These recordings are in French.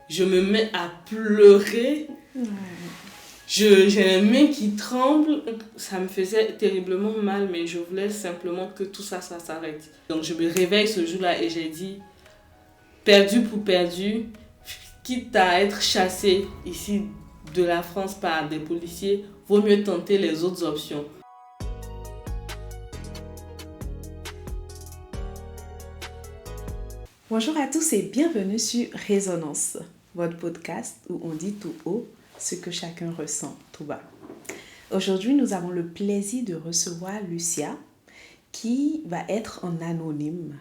je me mets à pleurer. J'ai les mains qui tremblent. Ça me faisait terriblement mal, mais je voulais simplement que tout ça s'arrête. Donc je me réveille ce jour-là et j'ai dit, perdu pour perdu, quitte à être chassé ici de la France par des policiers, vaut mieux tenter les autres options. Bonjour à tous et bienvenue sur Résonance, votre podcast où on dit tout haut ce que chacun ressent tout bas. Aujourd'hui, nous avons le plaisir de recevoir Lucia qui va être en anonyme,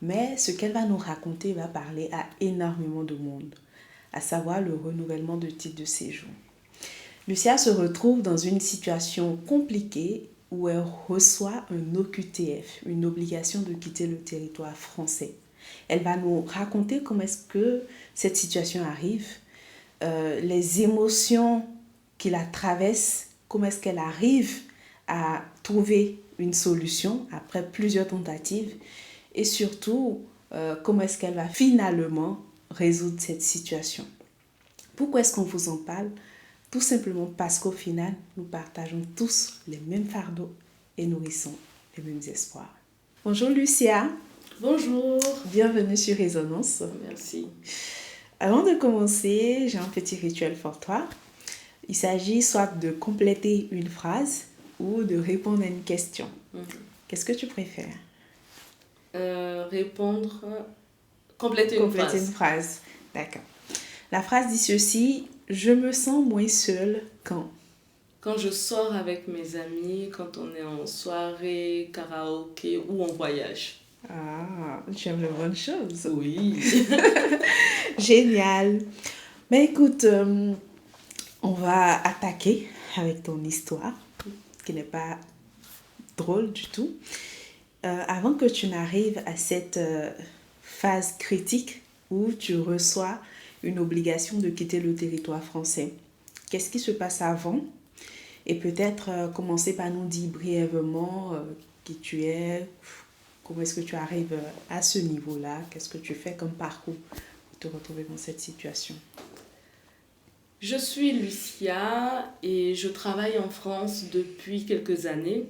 mais ce qu'elle va nous raconter va parler à énormément de monde, à savoir le renouvellement de titre de séjour. Lucia se retrouve dans une situation compliquée où elle reçoit un OQTF, une obligation de quitter le territoire français. Elle va nous raconter comment est-ce que cette situation arrive, les émotions qui la traversent, comment est-ce qu'elle arrive à trouver une solution après plusieurs tentatives et surtout comment est-ce qu'elle va finalement résoudre cette situation. Pourquoi est-ce qu'on vous en parle ? Tout simplement parce qu'au final, nous partageons tous les mêmes fardeaux et nourrissons les mêmes espoirs. Bonjour Lucia. Bonjour. Bienvenue sur Résonance. Merci. Avant de commencer, j'ai un petit rituel pour toi. Il s'agit soit de compléter une phrase ou de répondre à une question. Qu'est-ce que tu préfères ? Compléter une phrase. D'accord. La phrase dit ceci, je me sens moins seule quand je sors avec mes amis, quand on est en soirée, karaoké ou en voyage. Ah, tu aimes les bonnes choses. Oui. Génial. Mais écoute, on va attaquer avec ton histoire, qui n'est pas drôle du tout. Avant que tu n'arrives à cette phase critique où tu reçois une obligation de quitter le territoire français, qu'est-ce qui se passe avant ? Et peut-être commencer par nous dire brièvement qui tu es, comment est-ce que tu arrives à ce niveau-là, qu'est-ce que tu fais comme parcours pour te retrouver dans cette situation ? Je suis Lucia et je travaille en France depuis quelques années.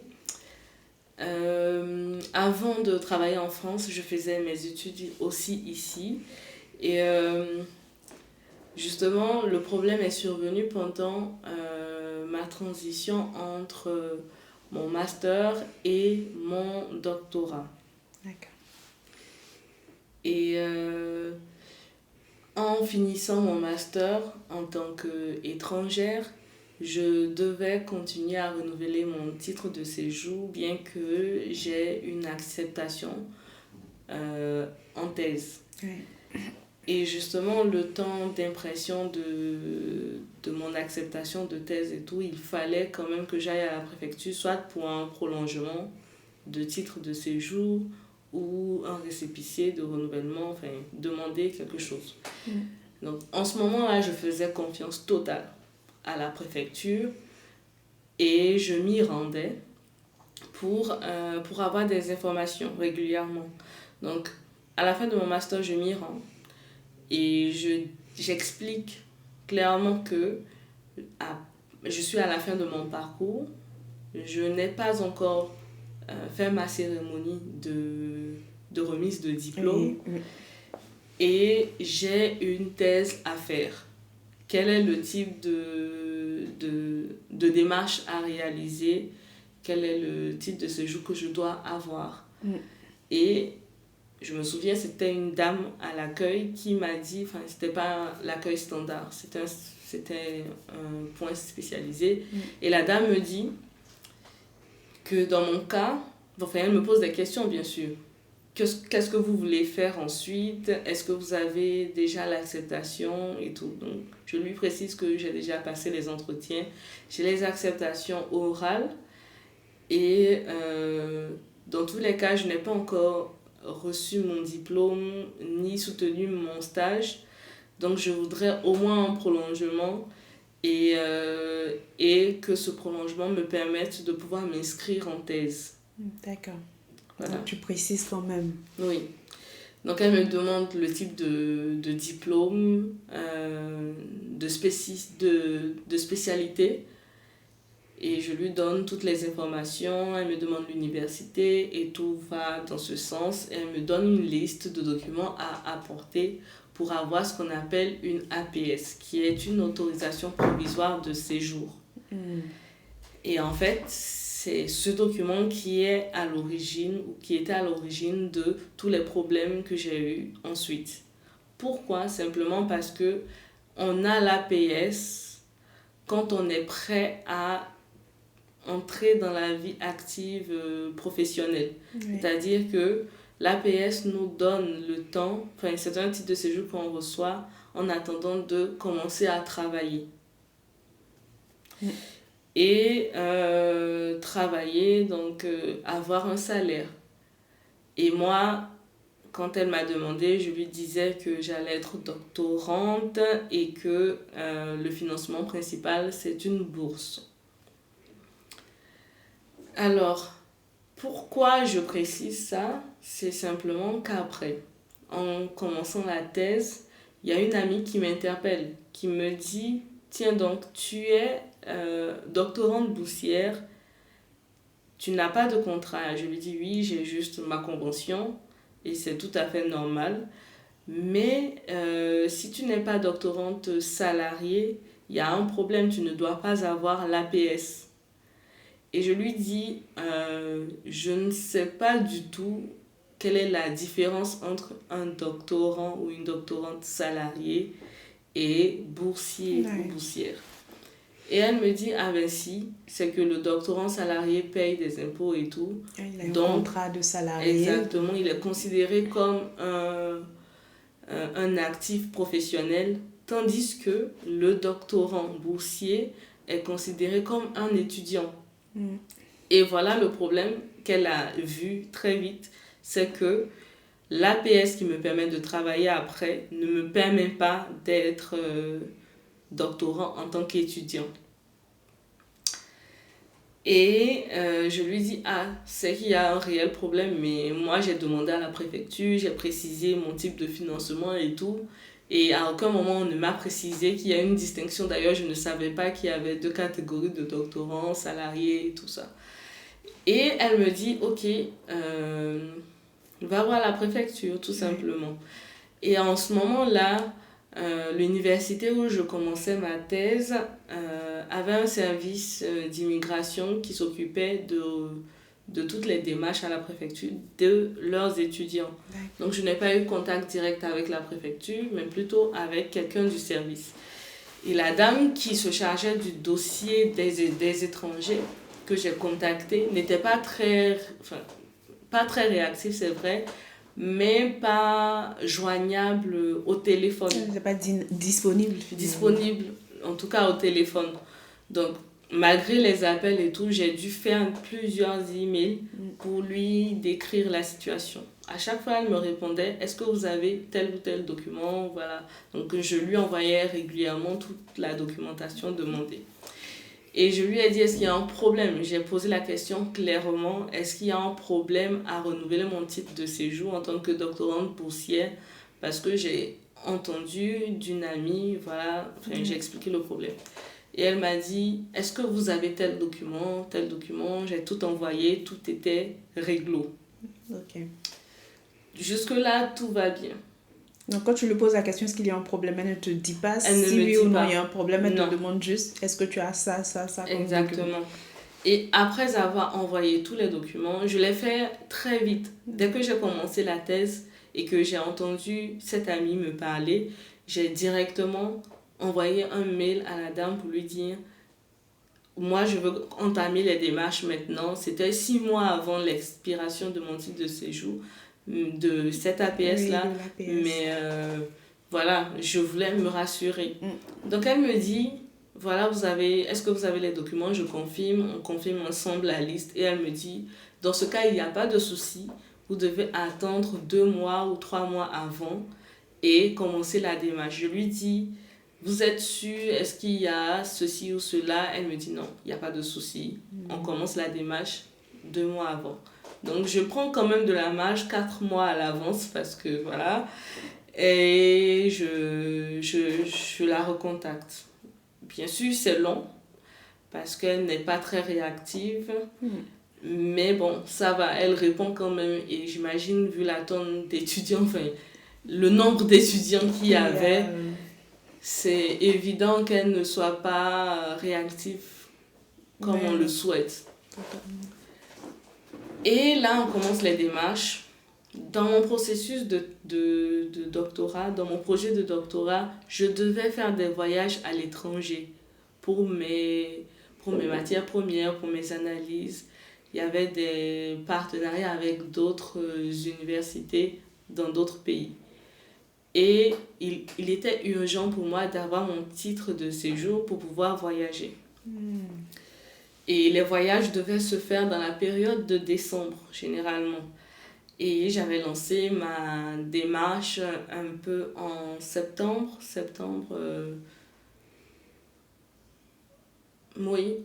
Avant de travailler en France, je faisais mes études aussi ici. Et justement, le problème est survenu pendant ma transition entre mon master et mon doctorat. D'accord. Et en finissant mon master en tant qu'étrangère, je devais continuer à renouveler mon titre de séjour, bien que j'ai une acceptation en thèse. Oui. Et justement, le temps d'impression de mon acceptation de thèse et tout, il fallait quand même que j'aille à la préfecture, soit pour un prolongement de titre de séjour ou un récépissé de renouvellement, enfin, demander quelque chose. Donc, en ce moment-là, je faisais confiance totale à la préfecture et je m'y rendais pour avoir des informations régulièrement. Donc, à la fin de mon master, je m'y rends et j'explique clairement que je suis à la fin de mon parcours. Je n'ai pas encore fait ma cérémonie de remise de diplôme et j'ai une thèse à faire. Quel est le type de démarche à réaliser? Quel est le type de séjour que je dois avoir? Et je me souviens, c'était une dame à l'accueil qui m'a dit, enfin, c'était pas l'accueil standard, c'était un point spécialisé. Et la dame me dit que dans mon cas, enfin, elle me pose des questions, bien sûr. Qu'est-ce que vous voulez faire ensuite? Est-ce que vous avez déjà l'acceptation et tout? Donc, je lui précise que j'ai déjà passé les entretiens. J'ai les acceptations orales. Et dans tous les cas, je n'ai pas encore reçu mon diplôme ni soutenu mon stage. Donc, je voudrais au moins un prolongement et que ce prolongement me permette de pouvoir m'inscrire en thèse. D'accord. Voilà. Donc, tu précises quand même. Oui. Donc, elle me demande le type de diplôme, de spécialité. Et je lui donne toutes les informations, elle me demande l'université et tout va dans ce sens. Elle me donne une liste de documents à apporter pour avoir ce qu'on appelle une APS, qui est une autorisation provisoire de séjour. Et en fait, c'est ce document qui est à l'origine, ou qui était à l'origine de tous les problèmes que j'ai eus ensuite. Pourquoi ? Simplement parce que on a l'APS quand on est prêt à entrer dans la vie active professionnelle. Oui. C'est-à-dire que l'APS nous donne le temps, enfin c'est un titre de séjour qu'on reçoit en attendant de commencer à travailler. Oui. Et travailler, donc avoir un salaire. Et moi, quand elle m'a demandé, je lui disais que j'allais être doctorante et que le financement principal, c'est une bourse. Alors, pourquoi je précise ça ? C'est simplement qu'après, en commençant la thèse, il y a une amie qui m'interpelle, qui me dit « Tiens donc, tu es doctorante boursière, tu n'as pas de contrat. » Je lui dis « Oui, j'ai juste ma convention et c'est tout à fait normal. Mais si tu n'es pas doctorante salariée, il y a un problème, tu ne dois pas avoir l'APS. » Et je lui dis, je ne sais pas du tout quelle est la différence entre un doctorant ou une doctorante salariée et boursier ou boursière. Et elle me dit, ah ben si, c'est que le doctorant salarié paye des impôts et tout. Il a un contrat de salarié. Exactement, il est considéré comme un actif professionnel, tandis que le doctorant boursier est considéré comme un étudiant. Et voilà le problème qu'elle a vu très vite, c'est que l'APS qui me permet de travailler après ne me permet pas d'être doctorant en tant qu'étudiant. Et je lui dis, ah, c'est qu'il y a un réel problème, mais moi j'ai demandé à la préfecture, j'ai précisé mon type de financement et tout. Et à aucun moment on ne m'a précisé qu'il y a une distinction. D'ailleurs, je ne savais pas qu'il y avait 2 catégories de doctorants, salariés et tout ça. Et elle me dit, ok, va voir la préfecture, tout simplement. Et en ce moment-là, l'université où je commençais ma thèse avait un service d'immigration qui s'occupait de toutes les démarches à la préfecture de leurs étudiants. Donc je n'ai pas eu contact direct avec la préfecture, mais plutôt avec quelqu'un du service. Et la dame qui se chargeait du dossier des étrangers que j'ai contacté n'était pas très réactive, c'est vrai, mais pas joignable au téléphone. C'est pas disponible. Disponible, en tout cas au téléphone. Donc, malgré les appels et tout, j'ai dû faire plusieurs emails pour lui décrire la situation. À chaque fois, elle me répondait, est-ce que vous avez tel ou tel document ? Voilà. Donc, je lui envoyais régulièrement toute la documentation demandée. Et je lui ai dit, est-ce qu'il y a un problème ? J'ai posé la question clairement, est-ce qu'il y a un problème à renouveler mon titre de séjour en tant que doctorante boursière ? Parce que j'ai entendu d'une amie, voilà, j'ai expliqué le problème. Et elle m'a dit, est-ce que vous avez tel document ? J'ai tout envoyé, tout était réglo. Ok. Jusque-là, tout va bien. Donc, quand tu lui poses la question, est-ce qu'il y a un problème, elle ne te dit pas si oui ou non il y a un problème, elle te demande juste, est-ce que tu as ça comme exactement. Document. Et après avoir envoyé tous les documents, je l'ai fait très vite. Dès que j'ai commencé la thèse et que j'ai entendu cette amie me parler, j'ai directement envoyé un mail à la dame pour lui dire, moi je veux entamer les démarches maintenant. C'était 6 mois avant l'expiration de mon titre de séjour, de cette APS-là, mais voilà, je voulais me rassurer. Donc elle me dit, voilà, est-ce que vous avez les documents ? Je confirme, on confirme ensemble la liste et elle me dit, dans ce cas, il n'y a pas de souci, vous devez attendre 2 mois ou 3 mois avant et commencer la démarche. Je lui dis, vous êtes sûr, est-ce qu'il y a ceci ou cela ? Elle me dit non, il n'y a pas de souci, on commence la démarche 2 mois avant. Donc, je prends quand même de la marge 4 mois à l'avance parce que voilà. Et je la recontacte. Bien sûr, c'est long parce qu'elle n'est pas très réactive. Mais bon, ça va, elle répond quand même. Et j'imagine, vu la tonne d'étudiants, enfin, le nombre d'étudiants qu'il y avait, c'est évident qu'elle ne soit pas réactive comme on le souhaite. Totalement. Et là, on commence les démarches. Dans mon processus de doctorat, dans mon projet de doctorat, je devais faire des voyages à l'étranger pour mes matières premières, pour mes analyses. Il y avait des partenariats avec d'autres universités dans d'autres pays. Et il était urgent pour moi d'avoir mon titre de séjour pour pouvoir voyager. Et les voyages devaient se faire dans la période de décembre, généralement. Et j'avais lancé ma démarche un peu en septembre,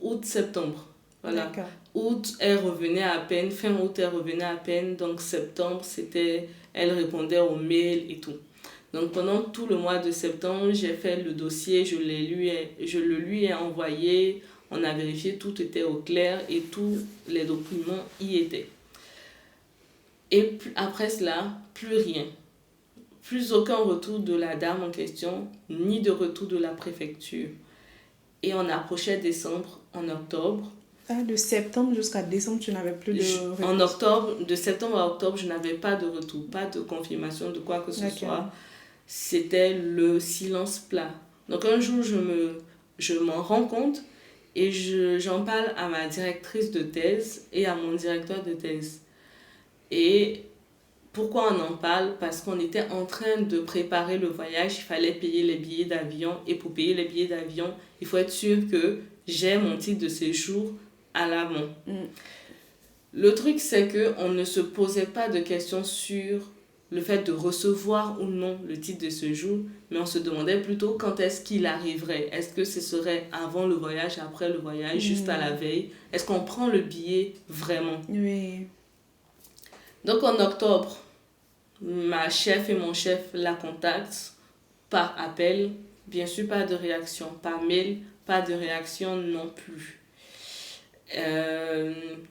août-septembre. Voilà. D'accord. Août, elle revenait à peine, fin août, elle revenait à peine, donc septembre, elle répondait aux mails et tout. Donc pendant tout le mois de septembre, j'ai fait le dossier, je le lui ai envoyé, on a vérifié, tout était au clair et tous les documents y étaient. Et après cela, plus rien. Plus aucun retour de la dame en question, ni de retour de la préfecture. Et on approchait décembre, en octobre. De septembre jusqu'à décembre, tu n'avais plus de réponse. En octobre, de septembre à octobre, je n'avais pas de retour, pas de confirmation de quoi que ce soit. C'était le silence plat. Donc un jour, je m'en rends compte et j'en parle à ma directrice de thèse et à mon directeur de thèse. Et pourquoi on en parle? Parce qu'on était en train de préparer le voyage, il fallait payer les billets d'avion. Et pour payer les billets d'avion, il faut être sûr que j'ai mon titre de séjour à l'avant. Le truc, c'est qu'on ne se posait pas de questions sur le fait de recevoir ou non le titre de séjour, mais on se demandait plutôt quand est-ce qu'il arriverait. Est-ce que ce serait avant le voyage, après le voyage, juste à la veille? Est-ce qu'on prend le billet vraiment? Oui. Donc en octobre, ma chef et mon chef la contactent par appel. Bien sûr, pas de réaction. Par mail, pas de réaction non plus.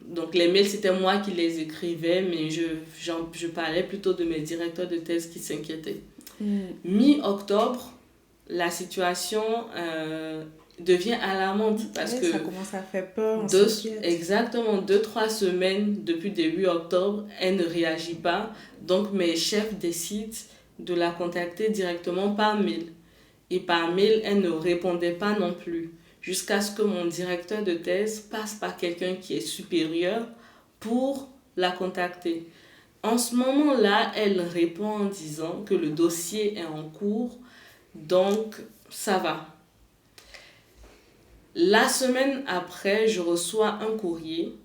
Donc les mails, c'était moi qui les écrivais, mais je parlais plutôt de mes directeurs de thèse qui s'inquiétaient. Mi-octobre, la situation devient alarmante parce que ça commence à faire peur. Exactement, 2-3 semaines depuis début octobre, elle ne réagit pas. Donc mes chefs décident de la contacter directement par mail. Et par mail, elle ne répondait pas non plus. Jusqu'à ce que mon directeur de thèse passe par quelqu'un qui est supérieur pour la contacter. En ce moment-là, elle répond en disant que le dossier est en cours, donc ça va. La semaine après, je reçois un courrier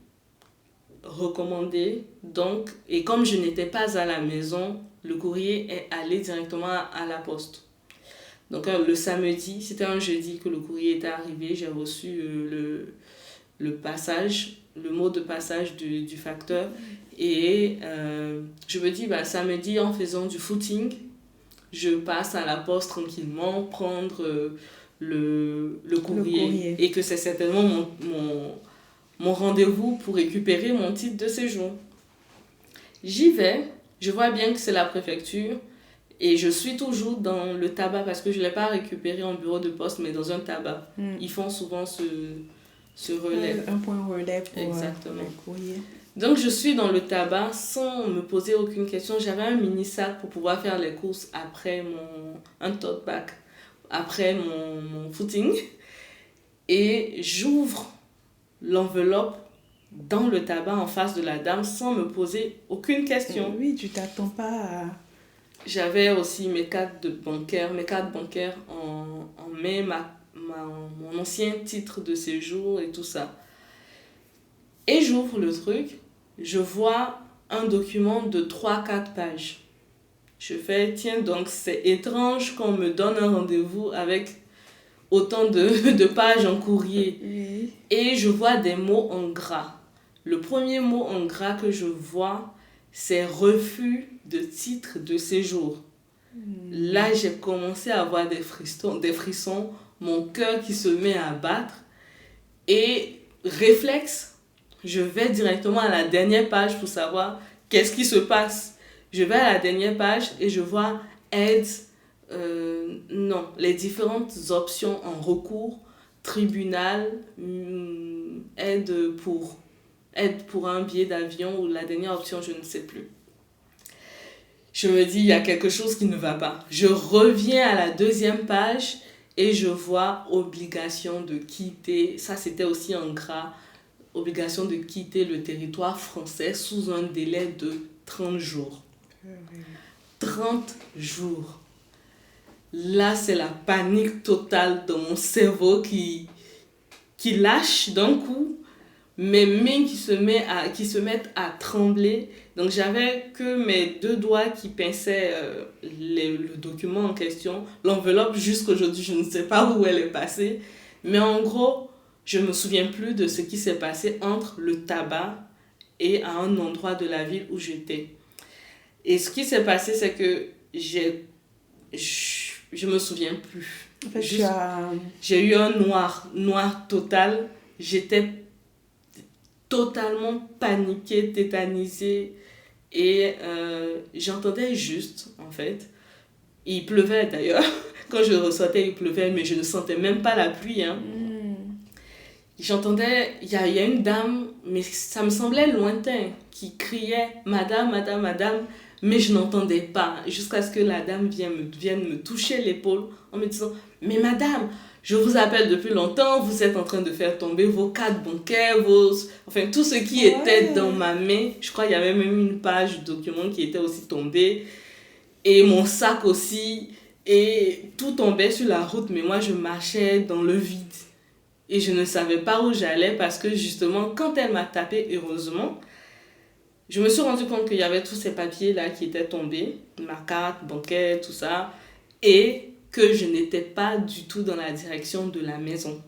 recommandé, donc, et comme je n'étais pas à la maison, le courrier est allé directement à la poste. Donc le samedi, c'était un jeudi que le courrier était arrivé, j'ai reçu le passage, le mot de passage du facteur. Et je me dis, samedi, en faisant du footing, je passe à la poste tranquillement, prendre le courrier. Et que c'est certainement mon rendez-vous pour récupérer mon titre de séjour. J'y vais, je vois bien que c'est la préfecture. Et je suis toujours dans le tabac parce que je ne l'ai pas récupéré en bureau de poste, mais dans un tabac. Ils font souvent ce relais. Un point relais pour Exactement. le courrier. Donc, je suis dans le tabac sans me poser aucune question. J'avais un mini-sac pour pouvoir faire les courses après un tote bag, après mon footing. Et j'ouvre l'enveloppe dans le tabac en face de la dame sans me poser aucune question. Oui, tu t'attends pas à... J'avais aussi mes cartes bancaires en main, mon ancien titre de séjour et tout ça. Et j'ouvre le truc, je vois un document de 3-4 pages. Je fais, tiens, donc c'est étrange qu'on me donne un rendez-vous avec autant de pages en courrier. Oui. Et je vois des mots en gras. Le premier mot en gras que je vois, c'est refus de titre de séjour. Là, j'ai commencé à avoir des frissons, mon cœur qui se met à battre. Et réflexe, je vais directement à la dernière page pour savoir qu'est-ce qui se passe. Je vais à la dernière page et je vois aide, non, les différentes options en recours, tribunal, aide pour un billet d'avion ou la dernière option, je ne sais plus. Je me dis, il y a quelque chose qui ne va pas. Je reviens à la deuxième page et je vois obligation de quitter, ça c'était aussi en gras, obligation de quitter le territoire français sous un délai de 30 jours. 30 jours. Là, c'est la panique totale dans mon cerveau qui lâche d'un coup, mes mains qui se mettent à trembler. Donc, j'avais que mes 2 doigts qui pinçaient le document en question. L'enveloppe, jusqu'aujourd'hui, je ne sais pas où elle est passée. Mais en gros, je ne me souviens plus de ce qui s'est passé entre le tabac et à un endroit de la ville où j'étais. Et ce qui s'est passé, c'est que je me souviens plus. En fait, j'ai eu un noir total. J'étais totalement paniquée, tétanisée. Et j'entendais juste, en fait. Il pleuvait d'ailleurs. Quand je ressortais, il pleuvait, mais je ne sentais même pas la pluie. Hein. J'entendais, il y a une dame, mais ça me semblait lointain, qui criait « Madame, madame, madame ». Mais je n'entendais pas, jusqu'à ce que la dame vienne me toucher l'épaule en me disant « Mais madame, je vous appelle depuis longtemps, vous êtes en train de faire tomber vos cartes bancaires, enfin tout ce qui était dans ma main. » Je crois qu'il y avait même une page du document qui était aussi tombée. Et mon sac aussi. Et tout tombait sur la route, mais moi je marchais dans le vide. Et je ne savais pas où j'allais parce que justement, quand elle m'a tapé, heureusement, je me suis rendu compte qu'il y avait tous ces papiers-là qui étaient tombés, ma carte bancaire, tout ça, et que je n'étais pas du tout dans la direction de la maison.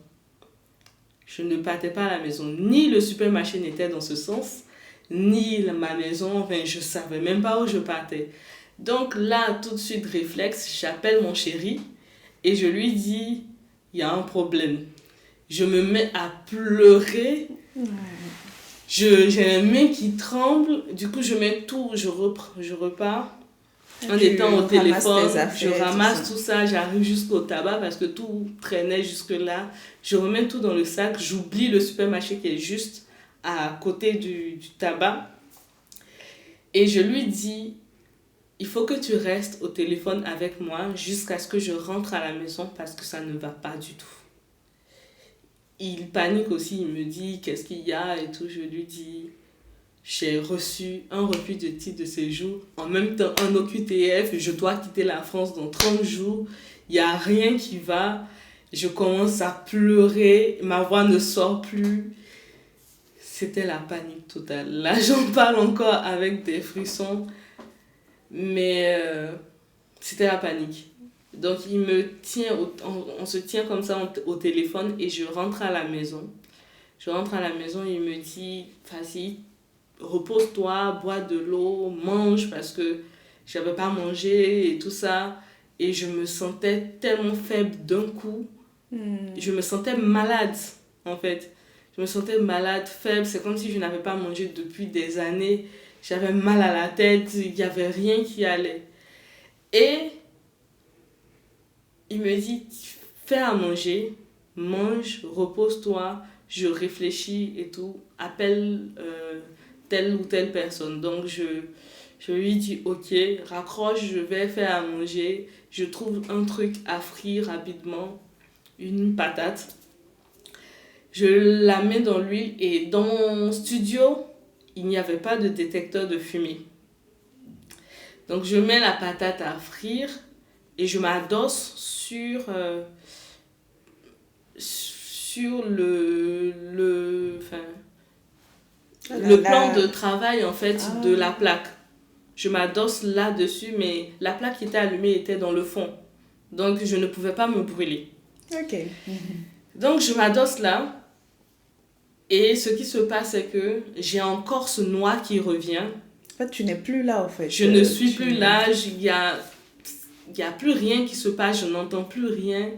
Je ne partais pas à la maison. Ni le supermarché n'était dans ce sens, ni ma maison, enfin, je ne savais même pas où je partais. Donc là, tout de suite, réflexe, j'appelle mon chéri et je lui dis, il y a un problème. Je me mets à pleurer. J'ai les mains qui tremblent. Du coup, je mets tout, je repars. En étant au téléphone, je ramasse tout ça. J'arrive jusqu'au tabac parce que tout traînait jusque-là. Je remets tout dans le sac. J'oublie le supermarché qui est juste à côté du tabac. Et je lui dis, il faut que tu restes au téléphone avec moi jusqu'à ce que je rentre à la maison parce que ça ne va pas du tout. Il panique aussi, il me dit qu'est-ce qu'il y a et tout. Je lui dis, j'ai reçu un refus de titre de séjour, en même temps un OQTF, je dois quitter la France dans 30 jours, il n'y a rien qui va. Je commence à pleurer, ma voix ne sort plus. C'était la panique totale. Là, j'en parle encore avec des frissons, mais c'était la panique. Donc, il me tient, on se tient comme ça au téléphone et je rentre à la maison. Je rentre à la maison et il me dit, vas-y, repose-toi, bois de l'eau, mange parce que je n'avais pas mangé et tout ça. Et je me sentais tellement faible d'un coup. Je me sentais malade, en fait. Je me sentais malade, faible. C'est comme si je n'avais pas mangé depuis des années. J'avais mal à la tête. Il n'y avait rien qui allait. Et il me dit, fais à manger, mange, repose-toi, je réfléchis et tout, appelle telle ou telle personne. Donc je lui dis, ok, raccroche, je vais faire à manger, je trouve un truc à frire rapidement, une patate. Je la mets dans l'huile et dans mon studio, il n'y avait pas de détecteur de fumée. Donc je mets la patate à frire et je m'adosse sur le plan de travail en fait de la plaque. Je m'adosse là-dessus, mais la plaque qui était allumée était dans le fond. Donc je ne pouvais pas me brûler. Ok. Donc je m'adosse là Et ce qui se passe, c'est que j'ai encore ce noir qui revient. En fait, tu n'es plus là, en fait. Je ne suis plus là, il y a plus rien qui se passe, je n'entends plus rien,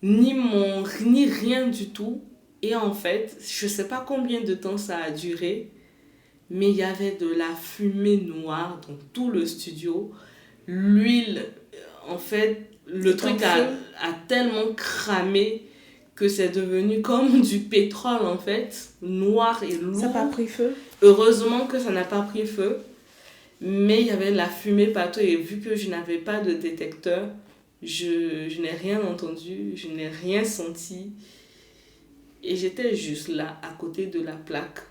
ni rien du tout. Et en fait, je ne sais pas combien de temps ça a duré, mais il y avait de la fumée noire dans tout le studio. L'huile, en fait, le truc a tellement cramé que c'est devenu comme du pétrole, en fait, noir et lourd. Ça n'a pas pris feu? Heureusement que ça n'a pas pris feu, mais il y avait de la fumée partout et vu que je n'avais pas de détecteur, je n'ai rien entendu, je n'ai rien senti. Et j'étais juste là, à côté de la plaque.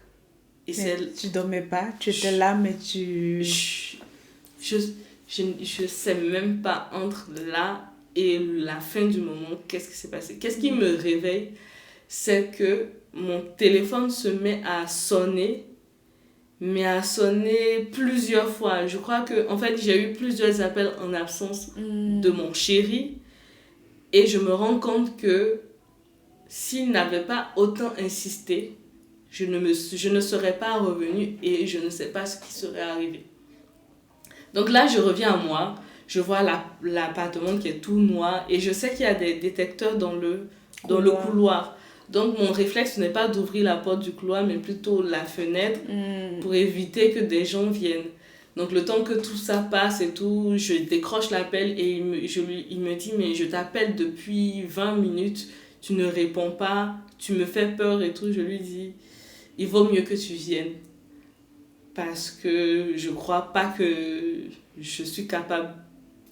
Et tu dormais pas? Tu étais là, mais tu... Je sais même pas entre là et la fin du moment, qu'est-ce qui s'est passé. Qu'est-ce qui me réveille? C'est que mon téléphone se met à sonner, mais à sonner plusieurs fois. Je crois que, en fait, j'ai eu plusieurs appels en absence de mon chéri. Et je me rends compte que s'il n'avait pas autant insisté, je ne serais pas revenue et je ne sais pas ce qui serait arrivé. Donc là, je reviens à moi. Je vois l'appartement qui est tout noir et je sais qu'il y a des détecteurs dans le couloir. Donc mon réflexe n'est pas d'ouvrir la porte du couloir, mais plutôt la fenêtre pour éviter que des gens viennent. Donc le temps que tout ça passe et tout, je décroche l'appel et il me dit « Mais je t'appelle depuis 20 minutes, tu ne réponds pas, tu me fais peur et tout. » Je lui dis « Il vaut mieux que tu viennes. » Parce que je ne crois pas que je suis capable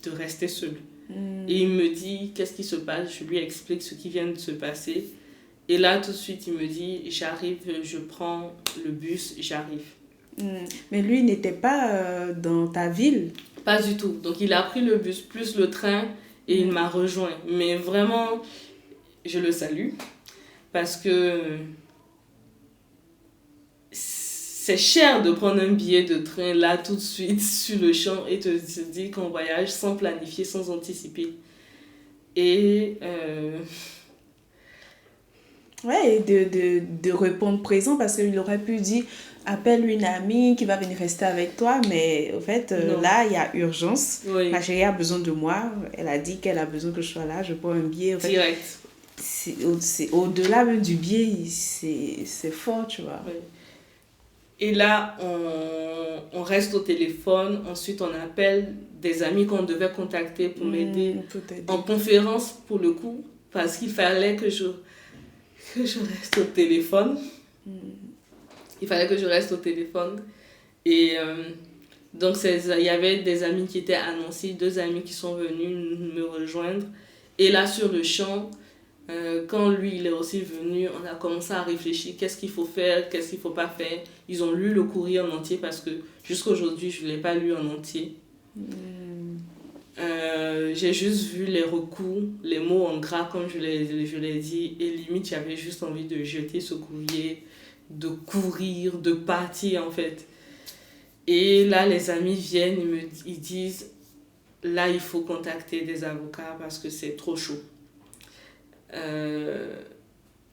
de rester seule. Et il me dit, qu'est-ce qui se passe? Je lui explique ce qui vient de se passer. Et là, tout de suite, il me dit, j'arrive, je prends le bus, j'arrive. Mais lui, il n'était pas dans ta ville? Pas du tout. Donc, il a pris le bus plus le train et il m'a rejoint. Mais vraiment, je le salue parce que... c'est cher de prendre un billet de train là tout de suite sur le champ et te dire qu'on voyage sans planifier, sans anticiper. Et ouais, et de répondre présent parce qu'il aurait pu dire appelle une amie qui va venir rester avec toi, mais au fait là il y a urgence. Oui. Ma chérie a besoin de moi, elle a dit qu'elle a besoin que je sois là, je prends un billet. En fait, direct. C'est au-delà même du billet, c'est fort, tu vois. Oui. Et là, on reste au téléphone. Ensuite, on appelle des amis qu'on devait contacter pour m'aider. En conférence, pour le coup, parce qu'il fallait que je reste au téléphone. Il fallait que je reste au téléphone. Et donc, il y avait des amis qui étaient annoncés, 2 amis qui sont venus me rejoindre. Et là, sur le champ... quand lui il est aussi venu, on a commencé à réfléchir qu'est-ce qu'il faut faire, qu'est-ce qu'il ne faut pas faire. Ils ont lu le courrier en entier parce que jusqu'à aujourd'hui je ne l'ai pas lu en entier. J'ai juste vu les recours, les mots en gras comme je l'ai dit, et limite j'avais juste envie de jeter ce courrier, de courir, de partir en fait. Et là les amis viennent, ils disent là il faut contacter des avocats parce que c'est trop chaud.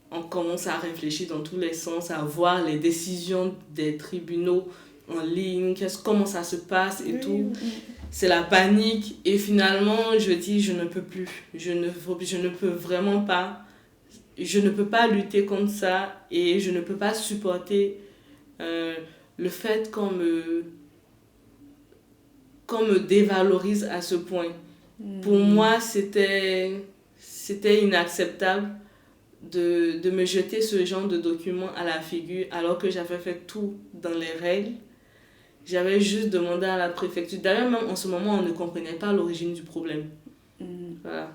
On commence à réfléchir dans tous les sens, à voir les décisions des tribunaux en ligne, comment ça se passe et tout. C'est la panique et finalement je dis je ne peux plus, je ne peux vraiment pas, je ne peux pas lutter contre ça et je ne peux pas supporter le fait qu'on me dévalorise à ce point. Pour moi c'était inacceptable de me jeter ce genre de documents à la figure alors que j'avais fait tout dans les règles. J'avais juste demandé à la préfecture. D'ailleurs, même en ce moment, on ne comprenait pas l'origine du problème. Voilà.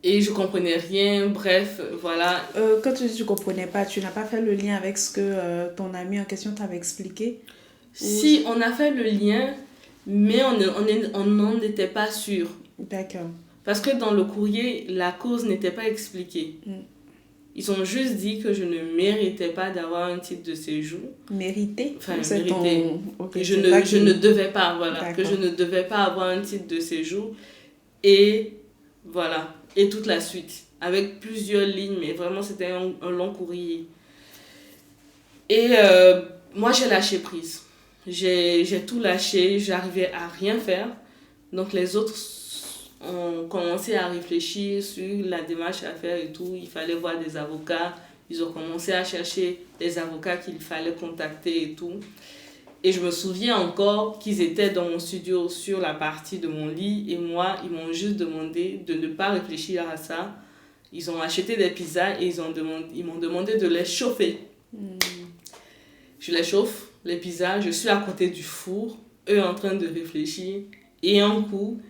Et je ne comprenais rien, bref, voilà. Quand tu dis que tu ne comprenais pas, tu n'as pas fait le lien avec ce que ton ami en question t'avait expliqué? Si, on a fait le lien, mais on n'en était pas sûr. D'accord. Parce que dans le courrier, la cause n'était pas expliquée. Ils ont juste dit que je ne méritais pas d'avoir un titre de séjour. Mérité? Enfin, mérité. Okay, je ne devais pas, voilà. Que je ne devais pas avoir un titre de séjour. Et Voilà. Et toute la suite. Avec plusieurs lignes, mais vraiment, c'était un long courrier. Et moi, j'ai lâché prise. J'ai tout lâché, j'arrivais à rien faire. Donc, les autres ont commencé à réfléchir sur la démarche à faire et tout. Il fallait voir des avocats. Ils ont commencé à chercher les avocats qu'il fallait contacter et tout. Et je me souviens encore qu'ils étaient dans mon studio sur la partie de mon lit. Et moi, ils m'ont juste demandé de ne pas réfléchir à ça. Ils ont acheté des pizzas et ils m'ont demandé de les chauffer. Je les chauffe, les pizzas. Je suis à côté du four. Eux en train de réfléchir. Et un coup...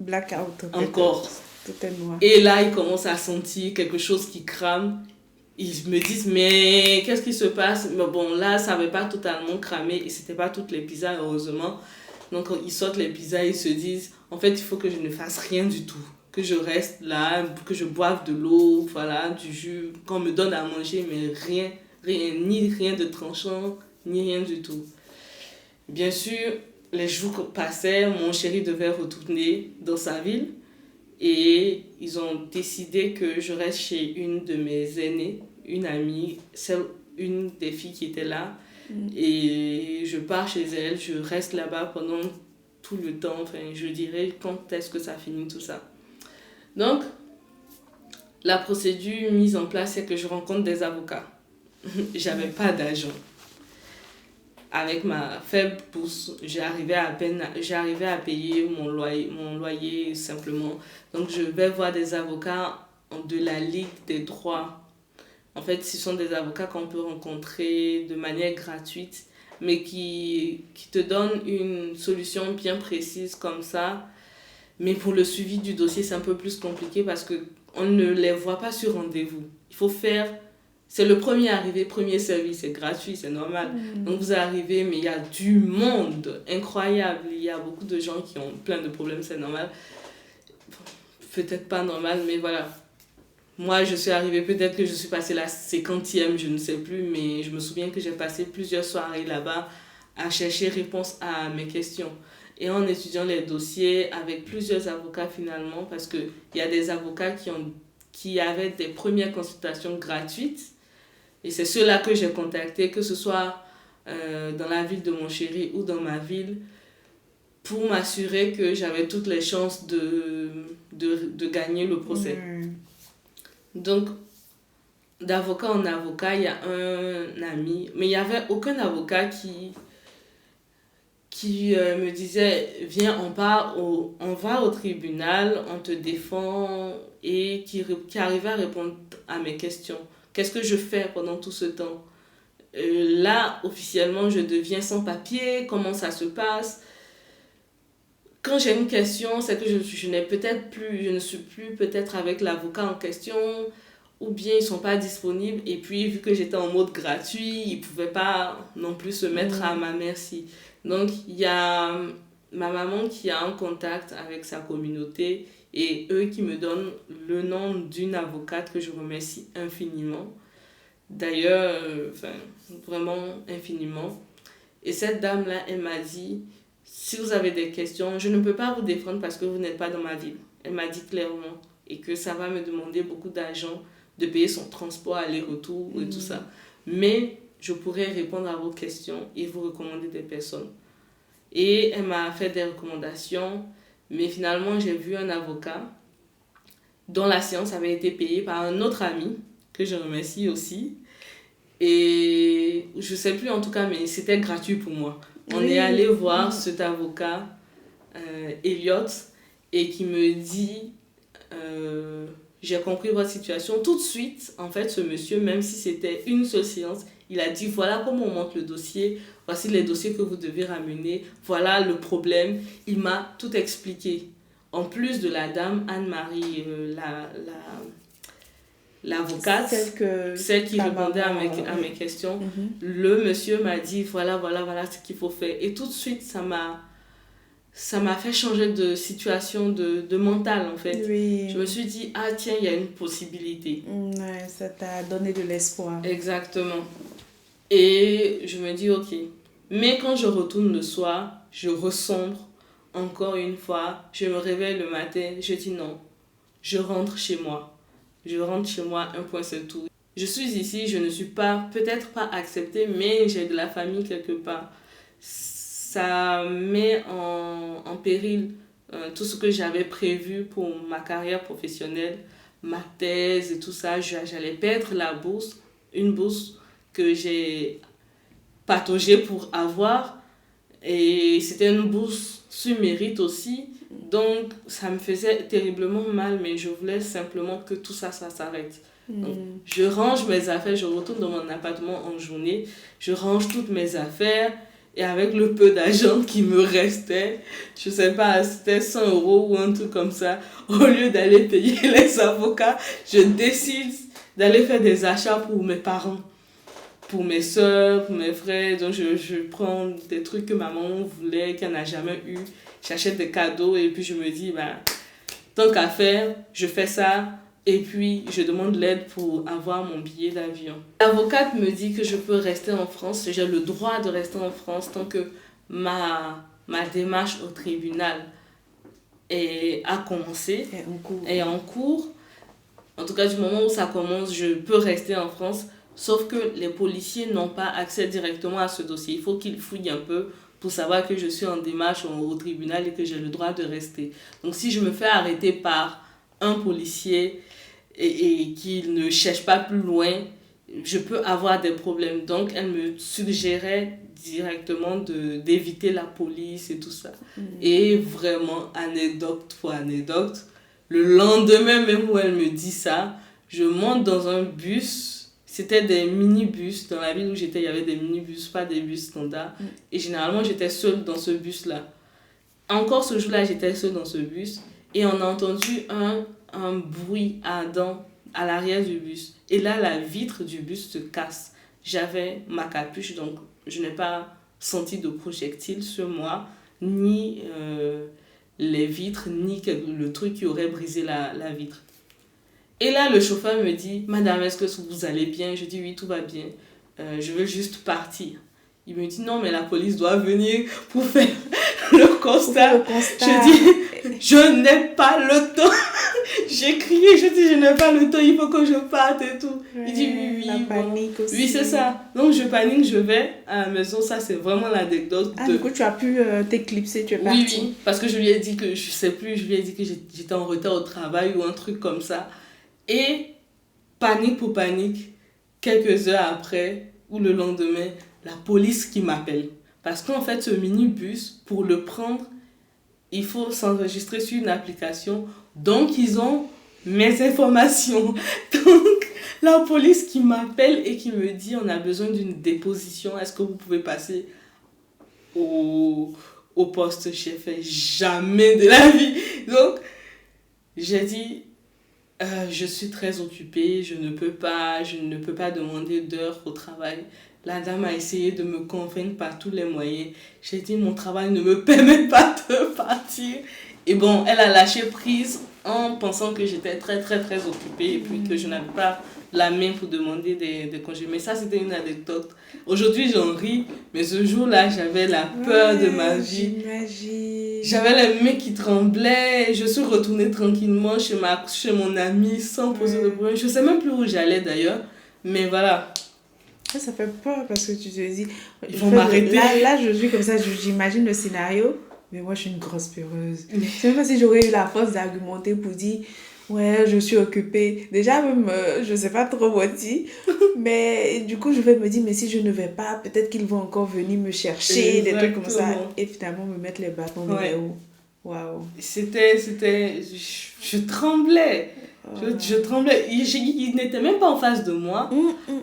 Blackout. Encore. Tout est noir. Et là, ils commencent à sentir quelque chose qui crame. Ils me disent, mais qu'est-ce qui se passe? Mais bon, là, ça n'avait pas totalement cramé et c'était pas toutes les pizzas, heureusement. Donc, ils sortent les pizzas, ils se disent, en fait, il faut que je ne fasse rien du tout. Que je reste là, que je boive de l'eau, voilà, du jus, qu'on me donne à manger, mais rien, ni rien de tranchant, ni rien du tout. Bien sûr, les jours passaient, mon chéri devait retourner dans sa ville. Et ils ont décidé que je reste chez une de mes aînées, une amie, une des filles qui était là. Et je pars chez elle, je reste là-bas pendant tout le temps. Enfin, je dirais quand est-ce que ça finit tout ça. Donc, la procédure mise en place, c'est que je rencontre des avocats. J'avais pas d'agent. Avec ma faible bourse, j'arrivais à payer mon loyer simplement. Donc, je vais voir des avocats de la Ligue des droits. En fait, ce sont des avocats qu'on peut rencontrer de manière gratuite, mais qui te donnent une solution bien précise comme ça. Mais pour le suivi du dossier, c'est un peu plus compliqué parce qu'on ne les voit pas sur rendez-vous. Il faut faire... C'est le premier arrivé, premier servi, c'est gratuit, c'est normal. Donc vous arrivez, mais il y a du monde incroyable. Il y a beaucoup de gens qui ont plein de problèmes, c'est normal. Peut-être pas normal, mais voilà. Moi, je suis arrivée, peut-être que je suis passée la 50e, je ne sais plus, mais je me souviens que j'ai passé plusieurs soirées là-bas à chercher réponse à mes questions. Et en étudiant les dossiers avec plusieurs avocats finalement, parce qu'il y a des avocats qui avaient des premières consultations gratuites. Et c'est ceux-là que j'ai contactés, que ce soit dans la ville de mon chéri ou dans ma ville, pour m'assurer que j'avais toutes les chances de gagner le procès. Donc, d'avocat en avocat, il y a un ami, mais il n'y avait aucun avocat qui me disait, viens, on va au tribunal, on te défend, et qui arrivait à répondre à mes questions. Qu'est-ce que je fais pendant tout ce temps? Là, officiellement, je deviens sans papier. Comment ça se passe? Quand j'ai une question, c'est que je ne suis plus peut-être avec l'avocat en question, ou bien ils ne sont pas disponibles. Et puis, vu que j'étais en mode gratuit, ils ne pouvaient pas non plus se mettre à ma merci. Donc, il y a ma maman qui a un contact avec sa communauté et eux qui me donnent le nom d'une avocate que je remercie infiniment. D'ailleurs, vraiment infiniment. Et cette dame-là, elle m'a dit, si vous avez des questions, je ne peux pas vous défendre parce que vous n'êtes pas dans ma ville. Elle m'a dit clairement. Et que ça va me demander beaucoup d'argent, de payer son transport, aller-retour et tout ça. Mais je pourrais répondre à vos questions et vous recommander des personnes. Et elle m'a fait des recommandations. Mais finalement, j'ai vu un avocat dont la séance avait été payée par un autre ami, que je remercie aussi. Et je ne sais plus en tout cas, mais c'était gratuit pour moi. On est allé voir cet avocat, Elliot, et qui me dit, j'ai compris votre situation. Tout de suite, en fait, ce monsieur, même si c'était une seule séance, il a dit, voilà comment on monte le dossier, voici les dossiers que vous devez ramener, voilà le problème. Il m'a tout expliqué. En plus de la dame Anne-Marie, l'avocate, celle qui répondait à mes questions, le monsieur m'a dit, voilà ce qu'il faut faire. Et tout de suite, ça m'a fait changer de situation, de mental en fait. Oui. Je me suis dit, ah tiens, il y a une possibilité. Ouais, ça t'a donné de l'espoir. Exactement. Et je me dis, ok. Mais quand je retourne le soir, je ressombre encore une fois, je me réveille le matin, je dis non, je rentre chez moi. Je rentre chez moi, un point c'est tout. Je suis ici, je ne suis pas, peut-être pas acceptée, mais j'ai de la famille quelque part. Ça met en péril tout ce que j'avais prévu pour ma carrière professionnelle, ma thèse et tout ça. J'allais perdre la bourse, une bourse que j'ai pataugé pour avoir. Et c'était une bourse sur mérite aussi. Donc, ça me faisait terriblement mal, mais je voulais simplement que tout ça, ça s'arrête. Donc, je range mes affaires, je retourne dans mon appartement en journée, je range toutes mes affaires et avec le peu d'argent qui me restait, je sais pas, c'était 100 € ou un truc comme ça, au lieu d'aller payer les avocats, je décide d'aller faire des achats pour mes parents, pour mes soeurs, pour mes frères. Donc je prends des trucs que ma maman voulait, qu'elle n'a jamais eu, j'achète des cadeaux et puis je me dis, tant qu'à faire, je fais ça. Et puis, je demande l'aide pour avoir mon billet d'avion. L'avocate me dit que je peux rester en France. J'ai le droit de rester en France tant que ma démarche au tribunal a commencé. Est en cours. En tout cas, du moment où ça commence, je peux rester en France. Sauf que les policiers n'ont pas accès directement à ce dossier. Il faut qu'ils fouillent un peu pour savoir que je suis en démarche au tribunal et que j'ai le droit de rester. Donc, si je me fais arrêter par un policier et qu'il ne cherche pas plus loin, je peux avoir des problèmes. Donc, elle me suggérait directement d'éviter la police et tout ça. Et vraiment, anecdote pour anecdote, le lendemain même où elle me dit ça, je monte dans un bus. C'était des minibus. Dans la ville où j'étais, il y avait des minibus, pas des bus standards. Et généralement, j'étais seule dans ce bus-là. Encore ce jour-là, j'étais seule dans ce bus. Et on a entendu un bruit ardent à l'arrière du bus. Et là, la vitre du bus se casse. J'avais ma capuche, donc je n'ai pas senti de projectile sur moi, ni les vitres, ni le truc qui aurait brisé la vitre. Et là, le chauffeur me dit, Madame, est-ce que vous allez bien? Je dis, oui, tout va bien. Je veux juste partir. Il me dit, non, mais la police doit venir pour faire le constat. Je dis, je n'ai pas le temps. J'ai crié, je dis, je n'ai pas le temps, il faut que je parte et tout. Il dit, oui, la panique aussi. Oui, c'est ça. Donc, je panique, je vais à la maison. Ça, c'est vraiment l'anecdote. Du coup, tu as pu t'éclipser, tu es partie. Oui, parce que je lui ai dit que, je sais plus, je lui ai dit que j'étais en retard au travail ou un truc comme ça. Et panique pour panique, quelques heures après ou le lendemain, la police qui m'appelle. Parce qu'en fait, ce minibus, pour le prendre, il faut s'enregistrer sur une application. Donc, ils ont mes informations. Donc, la police qui m'appelle et qui me dit, on a besoin d'une déposition. Est-ce que vous pouvez passer au poste? J'ai fait jamais de la vie. Donc, j'ai dit, je suis très occupée, je ne peux pas demander d'heures au travail. La dame a essayé de me convaincre par tous les moyens. J'ai dit, mon travail ne me permet pas de partir. Et bon, elle a lâché prise en pensant que j'étais très, très, très occupée et puis que je n'avais pas la main pour demander des congés. Mais ça, c'était une anecdote. Aujourd'hui, j'en ris, mais ce jour-là, j'avais la peur de ma vie. J'imagine. J'avais les mains qui tremblaient. Je suis retournée tranquillement chez mon amie sans poser de problème. Je ne sais même plus où j'allais d'ailleurs. Mais voilà. Ça fait peur parce que tu te dis... Ils vont m'arrêter. Là, je suis comme ça, j'imagine le scénario. Mais moi, je suis une grosse peureuse. C'est même pas si j'aurais eu la force d'argumenter pour dire... Ouais, je suis occupée. Déjà, même, je sais pas trop moi dit. Mais du coup, je vais me dire, mais si je ne vais pas, peut-être qu'ils vont encore venir me chercher, des trucs comme ça. Et finalement, me mettre les bâtons dans les roues. Waouh. Je tremblais. Je tremblais. Il n'était même pas en face de moi.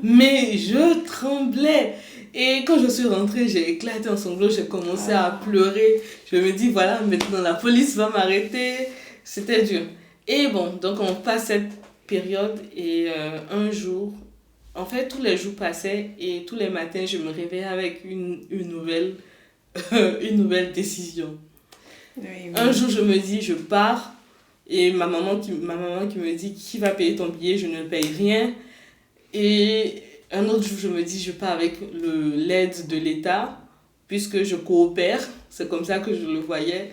Mais je tremblais. Et quand je suis rentrée, j'ai éclaté en sanglots. J'ai commencé à pleurer. Je me dis, voilà, maintenant la police va m'arrêter. C'était dur. Et bon, donc on passe cette période et un jour, en fait tous les jours passaient et tous les matins je me réveillais avec une nouvelle décision. Oui. Un jour je me dis je pars et ma maman qui me dit qui va payer ton billet, je ne paye rien. Et un autre jour je me dis je pars avec l'aide de l'État puisque je coopère, c'est comme ça que je le voyais.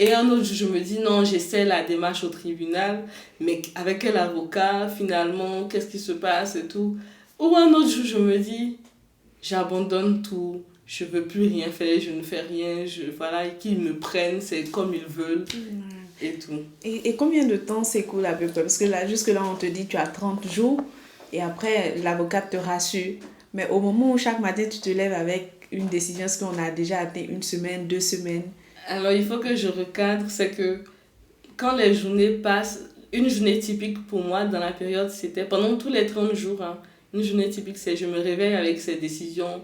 Et un autre jour, je me dis, non, j'essaie la démarche au tribunal, mais avec quel avocat, finalement, qu'est-ce qui se passe et tout. Ou un autre jour, je me dis, j'abandonne tout, je veux plus rien faire, je ne fais rien, voilà, qu'ils me prennent, c'est comme ils veulent et tout. Et combien de temps s'écoule à peu près? Parce que là, jusque-là, on te dit tu as 30 jours et après, l'avocat te rassure. Mais au moment où chaque matin, tu te lèves avec une décision, est-ce qu'on a déjà atteint 1 semaine, 2 semaines? Alors, il faut que je recadre, c'est que quand les journées passent, une journée typique pour moi dans la période, c'était pendant tous les 30 jours. Hein, une journée typique, c'est je me réveille avec ces décisions,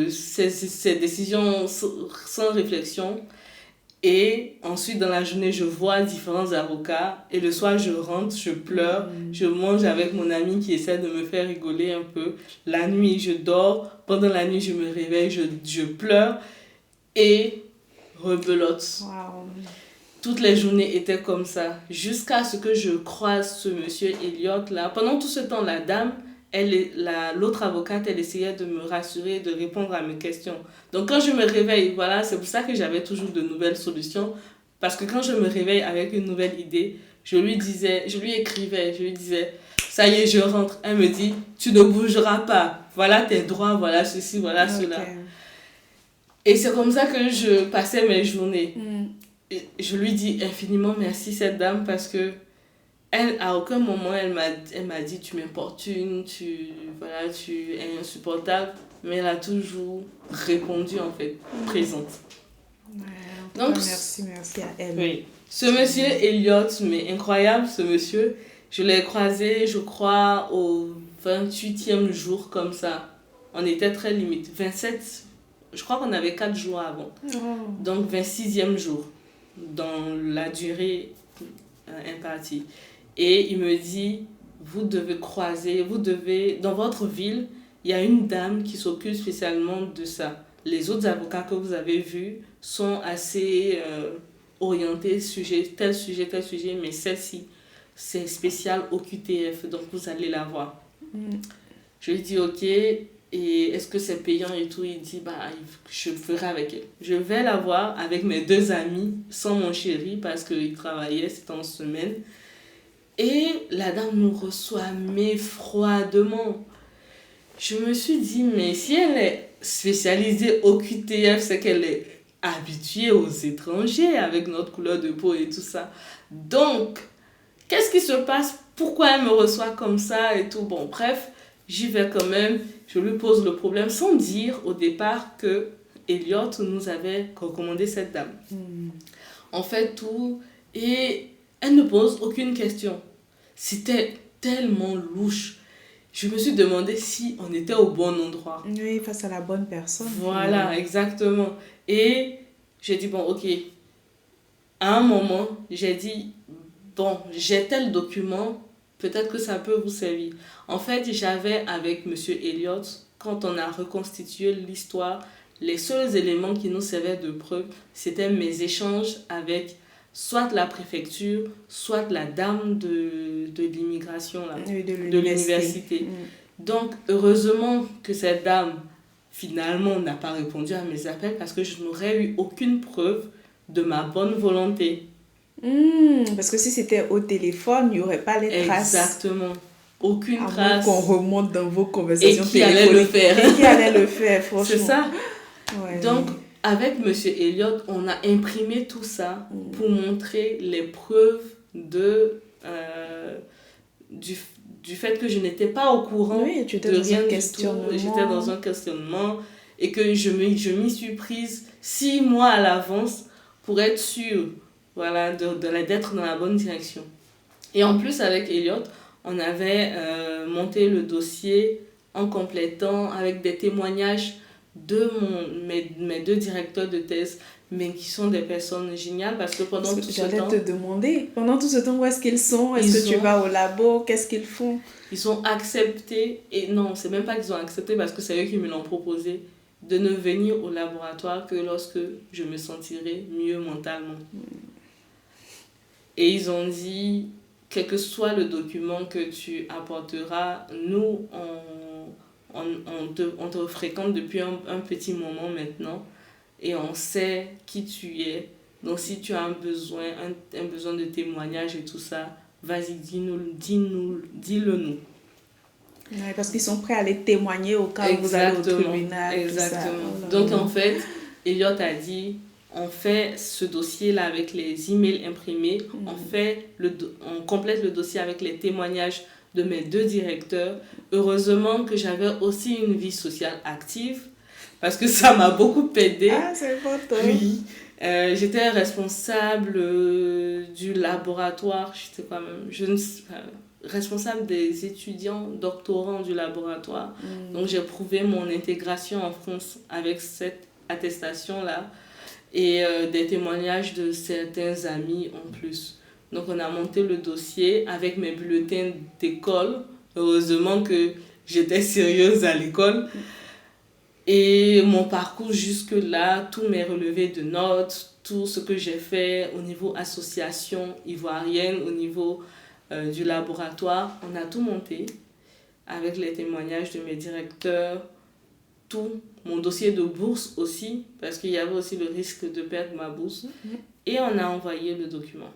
ces décisions sans réflexion. Et ensuite, dans la journée, je vois différents avocats. Et le soir, je rentre, je pleure. Je mange avec mon ami qui essaie de me faire rigoler un peu. La nuit, je dors. Pendant la nuit, je me réveille, je pleure. Et rebelote. Wow. Toutes les journées étaient comme ça. Jusqu'à ce que je croise ce monsieur Elliot là. Pendant tout ce temps, la dame, l'autre avocate, elle essayait de me rassurer, de répondre à mes questions. Donc quand je me réveille, voilà, c'est pour ça que j'avais toujours de nouvelles solutions. Parce que quand je me réveille avec une nouvelle idée, je lui écrivais, je lui disais, ça y est, je rentre. Elle me dit, tu ne bougeras pas. Voilà tes droits, voilà ceci, voilà cela. Et c'est comme ça que je passais mes journées. Et je lui dis infiniment merci cette dame parce que elle, à aucun moment, elle m'a dit tu m'importunes, tu es insupportable. Mais elle a toujours répondu en fait, présente. Ouais, donc, merci à elle. Oui. Ce monsieur Elliot, mais incroyable ce monsieur, je l'ai croisé, je crois, au 28e jour comme ça. On était très limite. 27, je crois qu'on avait 4 jours avant. Donc 26e jour, dans la durée impartie. Et il me dit, vous devez croiser, dans votre ville, il y a une dame qui s'occupe spécialement de ça. Les autres avocats que vous avez vus sont assez orientés, tel sujet, mais celle-ci, c'est spécial au QTF, donc vous allez la voir. Je lui dis, ok, et est-ce que c'est payant et tout? Il dit, je ferai avec elle. Je vais la voir avec mes 2 amis, sans mon chéri, parce qu'il travaillait, c'était en semaine. Et la dame nous reçoit, mais froidement. Je me suis dit, mais si elle est spécialisée au QTF, c'est qu'elle est habituée aux étrangers avec notre couleur de peau et tout ça. Donc, qu'est-ce qui se passe? Pourquoi elle me reçoit comme ça et tout? Bon, bref, j'y vais quand même. Je lui pose le problème sans dire au départ que Elliot nous avait recommandé cette dame. On fait tout et elle ne pose aucune question. C'était tellement louche. Je me suis demandé si on était au bon endroit. Oui, face à la bonne personne. Voilà, exactement. Et j'ai dit, bon, ok. À un moment, j'ai dit, bon, j'ai tel document, peut-être que ça peut vous servir. En fait, j'avais avec M. Elliot, quand on a reconstitué l'histoire, les seuls éléments qui nous servaient de preuve, c'était mes échanges avec soit la préfecture, soit la dame de l'immigration, là, de l'université. Donc, heureusement que cette dame, finalement, n'a pas répondu à mes appels parce que je n'aurais eu aucune preuve de ma bonne volonté. Parce que si c'était au téléphone, il n'y aurait pas les traces. Exactement. Aucune trace. Qu'on remonte dans vos conversations. Et qui allait le faire. Et qui allait le faire, franchement. C'est ça. Ouais. Donc, avec M. Elliot, on a imprimé tout ça pour montrer les preuves du fait que je n'étais pas au courant de rien du tout. J'étais dans un questionnement et que je m'y suis prise 6 mois à l'avance pour être sûre, voilà, d'être dans la bonne direction. Et en plus, avec Elliot, on avait monté le dossier en complétant avec des témoignages de mes 2 directeurs de thèse, mais qui sont des personnes géniales parce que pendant tout ce temps... J'allais te demander, pendant tout ce temps, où est-ce qu'ils sont? Est-ce que tu vas au labo? Qu'est-ce qu'ils font? Ils ont accepté, et non, c'est même pas qu'ils ont accepté parce que c'est eux qui me l'ont proposé, de ne venir au laboratoire que lorsque je me sentirai mieux mentalement. Et ils ont dit, quel que soit le document que tu apporteras, nous, on te fréquente depuis un petit moment maintenant et on sait qui tu es. Donc, si tu as un besoin de témoignage et tout ça, vas-y, dis-le nous. Ouais, parce qu'ils sont prêts à aller témoigner au cas où vous allez au tribunal. Exactement. Donc, en fait, Elliot a dit, on fait ce dossier-là avec les emails imprimés, on complète le dossier avec les témoignages de mes 2 directeurs. Heureusement que j'avais aussi une vie sociale active, parce que ça m'a beaucoup aidé. Ah, c'est important. Oui. J'étais responsable du laboratoire, responsable des étudiants doctorants du laboratoire. Donc j'ai prouvé mon intégration en France avec cette attestation-là et des témoignages de certains amis en plus. Donc on a monté le dossier avec mes bulletins d'école. Heureusement que j'étais sérieuse à l'école. Et mon parcours jusque-là, tous mes relevés de notes, tout ce que j'ai fait au niveau association ivoirienne, au niveau du laboratoire, on a tout monté avec les témoignages de mes directeurs, tout, mon dossier de bourse aussi, parce qu'il y avait aussi le risque de perdre ma bourse. Et on a envoyé le document.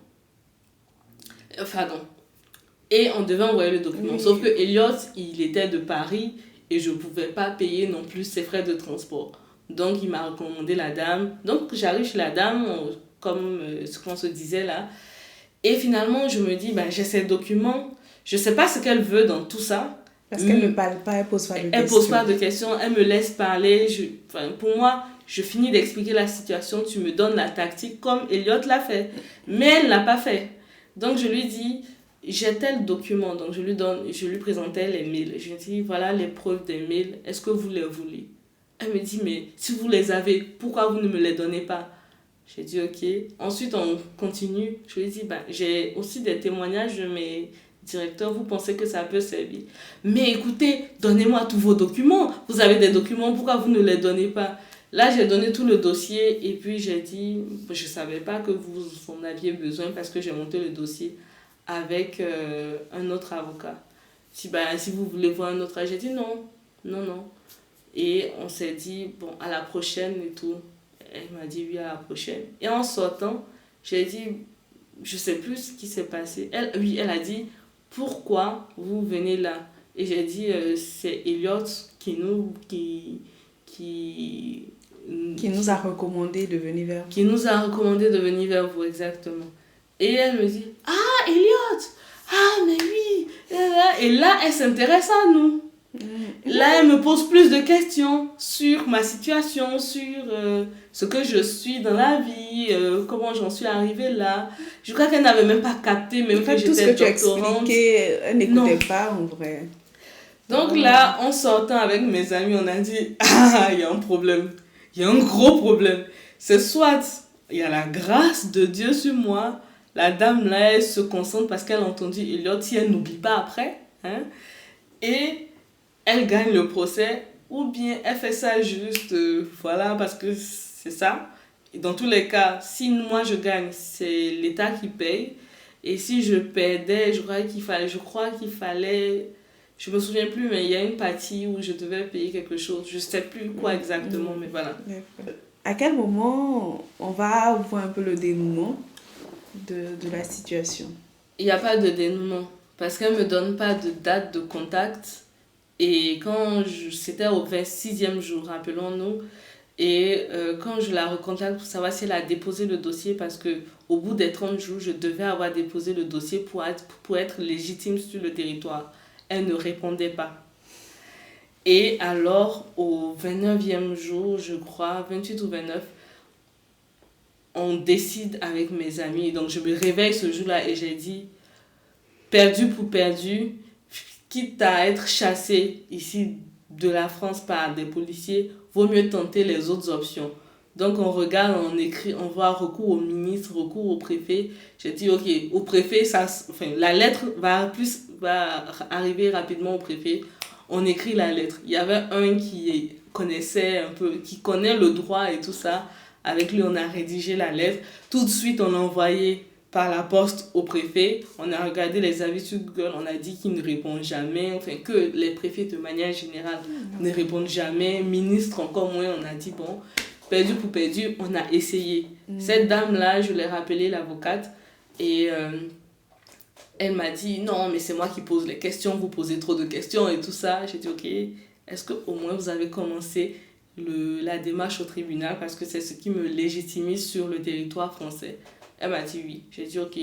Et on devait envoyer le document. Sauf que Elliot, il était de Paris et je ne pouvais pas payer non plus ses frais de transport. Donc, il m'a recommandé la dame. Donc, j'arrive chez la dame, comme ce qu'on se disait là. Et finalement, je me dis, j'ai ces documents. Je ne sais pas ce qu'elle veut dans tout ça. Parce qu'elle ne parle pas, elle ne pose pas de questions. Elle ne pose pas de questions, elle me laisse parler. Pour moi, je finis d'expliquer la situation, tu me donnes la tactique comme Elliot l'a fait. Mais elle ne l'a pas fait. Donc, je lui dis, j'ai tel document. Donc, je lui présentais les mails. Je lui dis, voilà les preuves des mails. Est-ce que vous les voulez? Elle me dit, mais si vous les avez, pourquoi vous ne me les donnez pas? J'ai dit, ok. Ensuite, on continue. Je lui dis, j'ai aussi des témoignages de mes directeurs. Vous pensez que ça peut servir? Mais écoutez, donnez-moi tous vos documents. Vous avez des documents, pourquoi vous ne les donnez pas? Là, j'ai donné tout le dossier et puis j'ai dit, je ne savais pas que vous en aviez besoin parce que j'ai monté le dossier avec un autre avocat. Si vous voulez voir un autre, j'ai dit non. Et on s'est dit, à la prochaine et tout. Elle m'a dit oui, à la prochaine. Et en sortant, j'ai dit, je ne sais plus ce qui s'est passé. Elle a dit, pourquoi vous venez là? Et j'ai dit, c'est Elliot qui nous a recommandé de venir vers vous. Qui nous a recommandé de venir vers vous, exactement. Et elle me dit, ah, Elliot! Ah, mais oui! Et là, elle s'intéresse à nous. Là, elle me pose plus de questions sur ma situation, sur ce que je suis dans la vie, comment j'en suis arrivée là. Je crois qu'elle n'avait même pas capté, même que j'étais doctorante. Tout ce que tu expliquais, elle n'écoutait pas en vrai. Donc là, en sortant avec mes amis, on a dit, ah, il y a un problème. Il y a un gros problème. C'est soit il y a la grâce de Dieu sur moi. La dame là, elle se concentre parce qu'elle a entendu Elliot, si elle n'oublie pas après. Et elle gagne le procès, ou bien elle fait ça juste, parce que c'est ça. Et dans tous les cas, si moi je gagne, c'est l'État qui paye. Et si je perdais, je crois qu'il fallait, je me souviens plus, mais il y a une partie où je devais payer quelque chose. Je sais plus quoi exactement, mais voilà. À quel moment on va voir un peu le dénouement de la situation? Il n'y a pas de dénouement, parce qu'elle ne me donne pas de date de contact. Et c'était au 26e jour, rappelons-nous, et quand je la recontacte pour savoir si elle a déposé le dossier, parce qu'au bout des 30 jours, je devais avoir déposé le dossier pour être légitime sur le territoire. Elle ne répondait pas. Et alors, au 29e jour, je crois, 28 ou 29, on décide avec mes amis. Donc, je me réveille ce jour-là et j'ai dit, perdu pour perdu, quitte à être chassé ici de la France par des policiers, vaut mieux tenter les autres options. Donc on regarde, on écrit, on voit recours au ministre, recours au préfet. J'ai dit ok, au préfet, la lettre va arriver rapidement au préfet. On écrit la lettre. Il y avait un qui connaissait un peu, qui connaît le droit et tout ça. Avec lui, on a rédigé la lettre. Tout de suite, on l'a envoyé par la poste au préfet. On a regardé les avis sur Google, on a dit qu'ils ne répondent jamais, que les préfets de manière générale ne répondent jamais, ministre encore moins. On a dit perdu pour perdu, on a essayé. Cette dame-là, je l'ai rappelée, l'avocate, et elle m'a dit, non, mais c'est moi qui pose les questions, vous posez trop de questions et tout ça. J'ai dit, ok, est-ce qu'au moins vous avez commencé la démarche au tribunal parce que c'est ce qui me légitimise sur le territoire français? Elle m'a dit oui. J'ai dit, ok,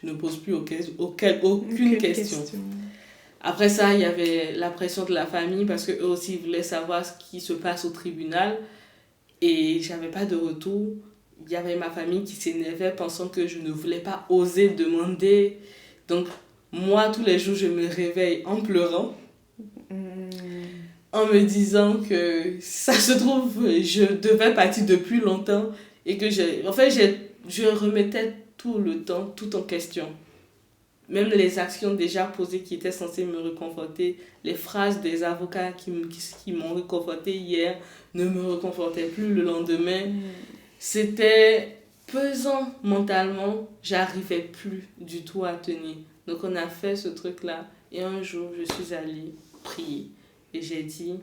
je ne pose plus aucune question. Après ça, il y avait la pression de la famille parce qu'eux aussi voulaient savoir ce qui se passe au tribunal et j'avais pas de retour. Il y avait ma famille qui s'énervait pensant que je ne voulais pas oser demander. Donc, moi, tous les jours, je me réveille en pleurant, en me disant que ça se trouve, je devais partir depuis longtemps et que je remettais tout le temps, tout en question. Même les actions déjà posées qui étaient censées me réconforter, les phrases des avocats qui m'ont réconforté hier ne me réconfortaient plus le lendemain. C'était pesant mentalement, j'arrivais plus du tout à tenir. Donc on a fait ce truc-là et un jour je suis allée prier et j'ai dit,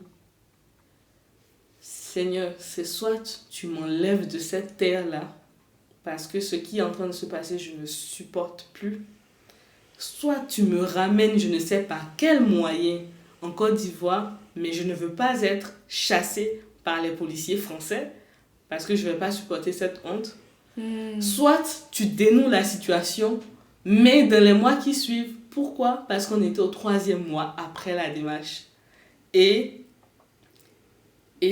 Seigneur, c'est soit tu m'enlèves de cette terre-là parce que ce qui est en train de se passer, je ne supporte plus. Soit tu me ramènes, je ne sais pas quel moyen, en Côte d'Ivoire, mais je ne veux pas être chassée par les policiers français parce que je ne vais pas supporter cette honte. Soit tu dénoues la situation, mais dans les mois qui suivent. Pourquoi? Parce qu'on était au 3e mois après la démarche. Et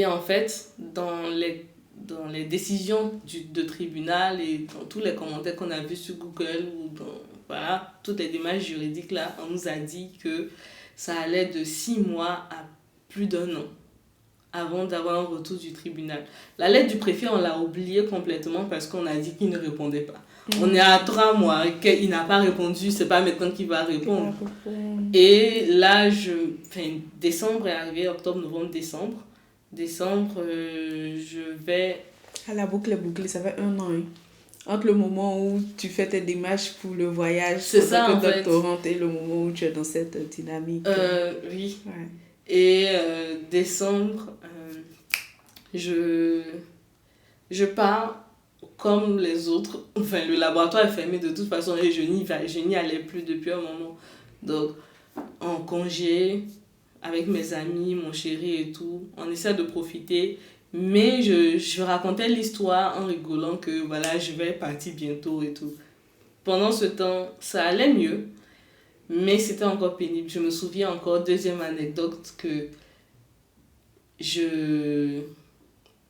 en fait, dans les décisions de tribunal et dans tous les commentaires qu'on a vus sur Google ou dans toutes les démarches juridiques là, on nous a dit que ça allait de 6 mois à plus d'1 an avant d'avoir un retour du tribunal. La lettre du préfet, on l'a oubliée complètement parce qu'on a dit qu'il ne répondait pas. On est à 3 mois, qu'il n'a pas répondu, c'est pas maintenant qu'il va répondre. Et là, décembre est arrivé, octobre, novembre, décembre. Décembre, je vais... À la boucle est bouclée, ça fait 1 an. Hein. Entre le moment où tu fais tes démarches pour le voyage, c'est ça en fait, et le moment où tu es dans cette dynamique. Oui. Ouais. Et décembre, je pars comme les autres. Enfin, le laboratoire est fermé de toute façon et je n'y allais plus depuis un moment. Donc, en congé, avec mes amis, mon chéri et tout, on essaie de profiter. Mais je racontais l'histoire en rigolant que voilà, je vais partir bientôt et tout. Pendant ce temps, ça allait mieux, mais c'était encore pénible. Je me souviens encore, deuxième anecdote, que je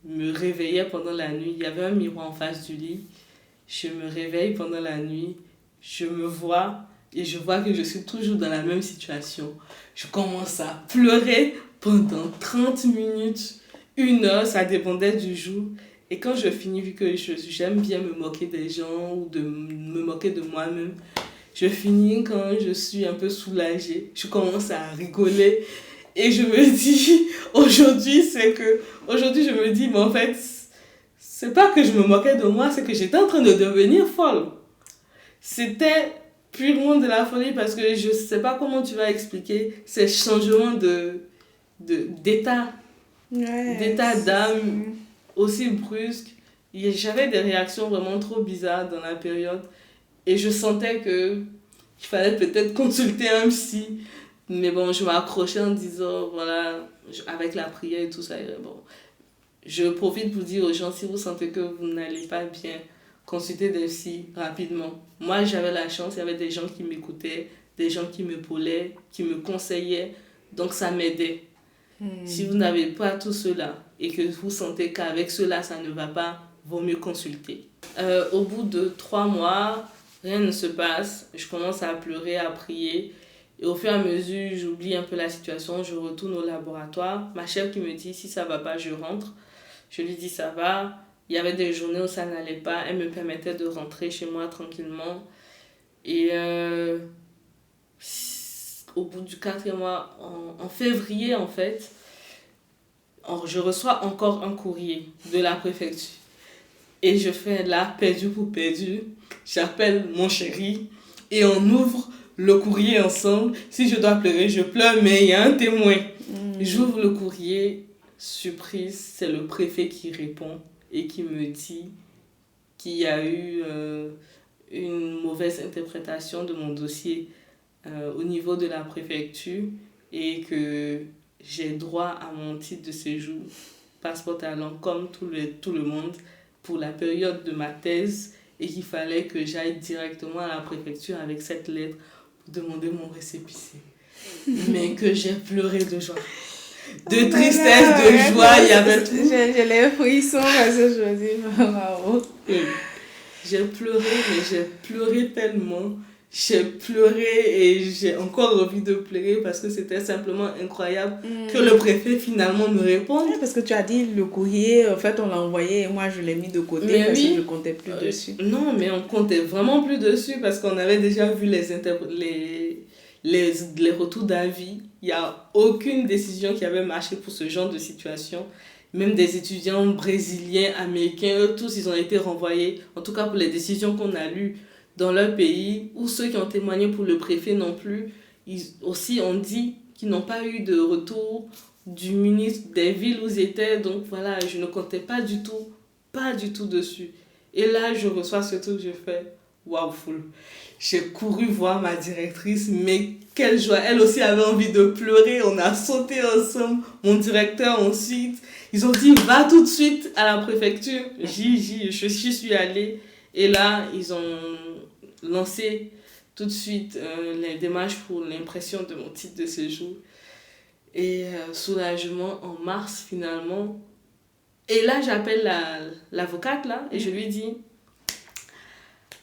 me réveillais pendant la nuit. Il y avait un miroir en face du lit. Je me réveille pendant la nuit, je me vois et je vois que je suis toujours dans la même situation. Je commence à pleurer pendant 30 minutes. 1 heure, ça dépendait du jour. Et quand je finis, vu que j'aime bien me moquer des gens ou de me moquer de moi-même, je finis quand je suis un peu soulagée. Je commence à rigoler et je me dis, aujourd'hui, je me dis, mais en fait, c'est pas que je me moquais de moi, c'est que j'étais en train de devenir folle. C'était purement de la folie parce que je sais pas comment tu vas expliquer ces changements d'état. D'état d'âme aussi brusque. J'avais des réactions vraiment trop bizarres dans la période et je sentais qu'il fallait peut-être consulter un psy, mais bon, je m'accrochais en disant voilà, avec la prière et tout ça, bon, je profite pour dire aux gens, si vous sentez que vous n'allez pas bien, consultez des psys rapidement. Moi, j'avais la chance, il y avait des gens qui m'écoutaient, des gens qui m'épaulaient, qui me conseillaient, donc ça m'aidait. Si vous n'avez pas tout cela et que vous sentez qu'avec cela ça ne va pas, vaut mieux consulter. Au bout de 3 mois, rien ne se passe. Je commence à pleurer, à prier. Et au fur et à mesure, j'oublie un peu la situation. Je retourne au laboratoire. Ma chef qui me dit si ça ne va pas, je rentre. Je lui dis ça va. Il y avait des journées où ça n'allait pas. Elle me permettait de rentrer chez moi tranquillement. Et au bout du 4e mois, en février en fait, je reçois encore un courrier de la préfecture. Et je fais là, perdu pour perdu. J'appelle mon chéri et on ouvre le courrier ensemble. Si je dois pleurer, je pleure, mais il y a un témoin. J'ouvre le courrier, surprise, c'est le préfet qui répond. et qui me dit qu'il y a eu une mauvaise interprétation de mon dossier au niveau de la préfecture et que j'ai droit à mon titre de séjour passeport talent comme tout le monde pour la période de ma thèse et qu'il fallait que j'aille directement à la préfecture avec cette lettre pour demander mon récépissé. Mais que j'ai pleuré de joie. De tristesse, de joie, il y avait tout. J'ai les frissons parce que je me dis, bravo. J'ai pleuré, mais j'ai pleuré tellement. J'ai pleuré et j'ai encore envie de pleurer parce que c'était simplement incroyable que le préfet finalement me réponde. Ouais, parce que tu as dit le courrier, en fait on l'a envoyé et moi je l'ai mis de côté mais parce que je ne comptais plus dessus. Non, mais on comptait vraiment plus dessus parce qu'on avait déjà vu les retours d'avis. Il n'y a aucune décision qui avait marché pour ce genre de situation. Même des étudiants brésiliens, américains, eux tous, ils ont été renvoyés. En tout cas, pour les décisions qu'on a lues dans leur pays, ou ceux qui ont témoigné pour le préfet non plus, ils aussi ont dit qu'ils n'ont pas eu de retour du ministre des villes où ils étaient. Donc voilà, je ne comptais pas du tout dessus. Et là, je reçois ce truc, je fais waouh, full. J'ai couru voir ma directrice, mais quelle joie. Elle aussi avait envie de pleurer. On a sauté ensemble. Mon directeur ensuite. Ils ont dit, va tout de suite à la préfecture. Je suis allée. Et là, ils ont lancé tout de suite les démarches pour l'impression de mon titre de séjour. Et soulagement en mars, finalement. Et là, j'appelle l'avocate, là, et je lui dis,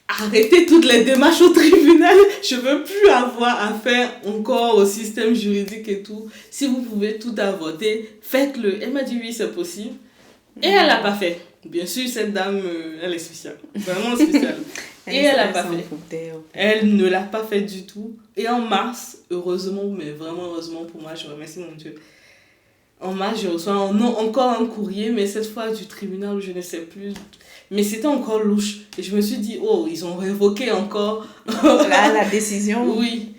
arrêtez toutes les démarches au tribunal. Je ne veux plus avoir affaire encore au système juridique et tout. Si vous pouvez tout avorter, faites-le. Elle m'a dit oui, c'est possible. Et elle l'a pas fait. Bien sûr, cette dame, elle est spéciale. Vraiment spéciale. Et elle l'a pas fait. Elle ne l'a pas fait du tout. Et en mars, heureusement, mais vraiment heureusement pour moi, je remercie mon Dieu. En mars, je reçois encore un courrier, mais cette fois du tribunal, je ne sais plus. Mais c'était encore louche. Et je me suis dit, oh, ils ont révoqué encore. La décision. Oui.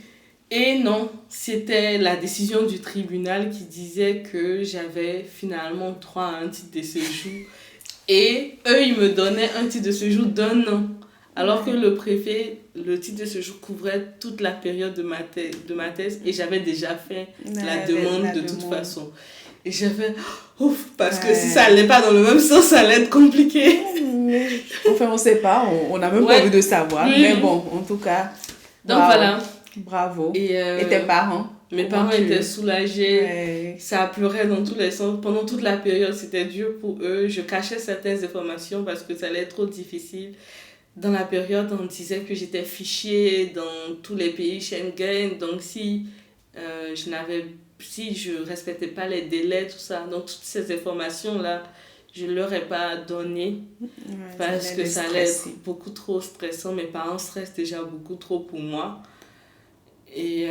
Et non, c'était la décision du tribunal qui disait que j'avais finalement droit à un titre de séjour. Et eux, ils me donnaient un titre de séjour d'1 an. Alors que le préfet, le titre de séjour couvrait toute la période de ma thèse. Et j'avais déjà fait la demande de toute façon. Et j'ai fait ouf, parce que si ça allait pas dans le même sens, ça allait être compliqué. Enfin, on sait pas, on n'a même pas envie de savoir. Oui. Mais bon, en tout cas. Donc voilà. Bravo. Et tes parents? Mes parents étaient soulagés. Ouais. Ça pleurait dans tous les sens. Pendant toute la période, c'était dur pour eux. Je cachais certaines informations parce que ça allait être trop difficile. Dans la période, on disait que j'étais fichée dans tous les pays Schengen. Donc si je respectais pas les délais, tout ça, donc toutes ces informations-là, je ne leur ai pas donné parce que ça allait être beaucoup trop stressant. Mes parents stressent déjà beaucoup trop pour moi. Et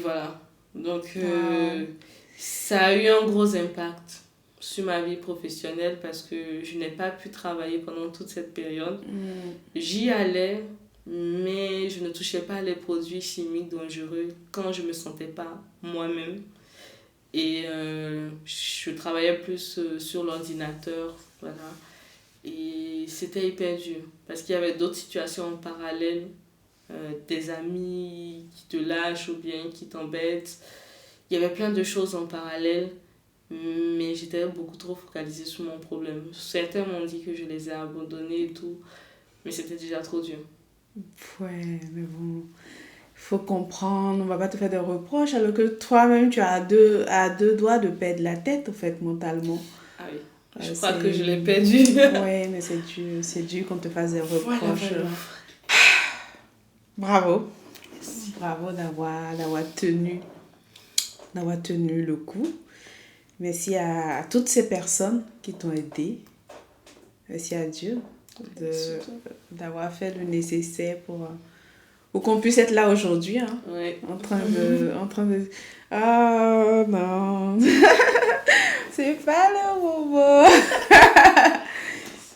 voilà. Donc, ça a eu un gros impact sur ma vie professionnelle parce que je n'ai pas pu travailler pendant toute cette période. J'y allais, mais je ne touchais pas les produits chimiques dangereux quand je ne me sentais pas moi-même. Et je travaillais plus sur l'ordinateur, voilà. Et c'était hyper dur parce qu'il y avait d'autres situations en parallèle, des amis qui te lâchent ou bien qui t'embêtent. Il y avait plein de choses en parallèle, mais j'étais beaucoup trop focalisée sur mon problème. Certains m'ont dit que je les ai abandonnés et tout, mais c'était déjà trop dur. Ouais, mais bon, il faut comprendre, on va pas te faire des reproches alors que toi-même tu as à deux doigts de perdre la tête, en fait, mentalement. Ah oui, je crois que je l'ai perdu. Oui, mais c'est dur qu'on te fasse des reproches. Voilà. Bravo. Merci. Bravo d'avoir tenu le coup. Merci à toutes ces personnes qui t'ont aidé. Merci à Dieu d'avoir fait le nécessaire pour qu'on puisse être là aujourd'hui. Hein, ouais. En train de... Ah non. C'est pas le moment.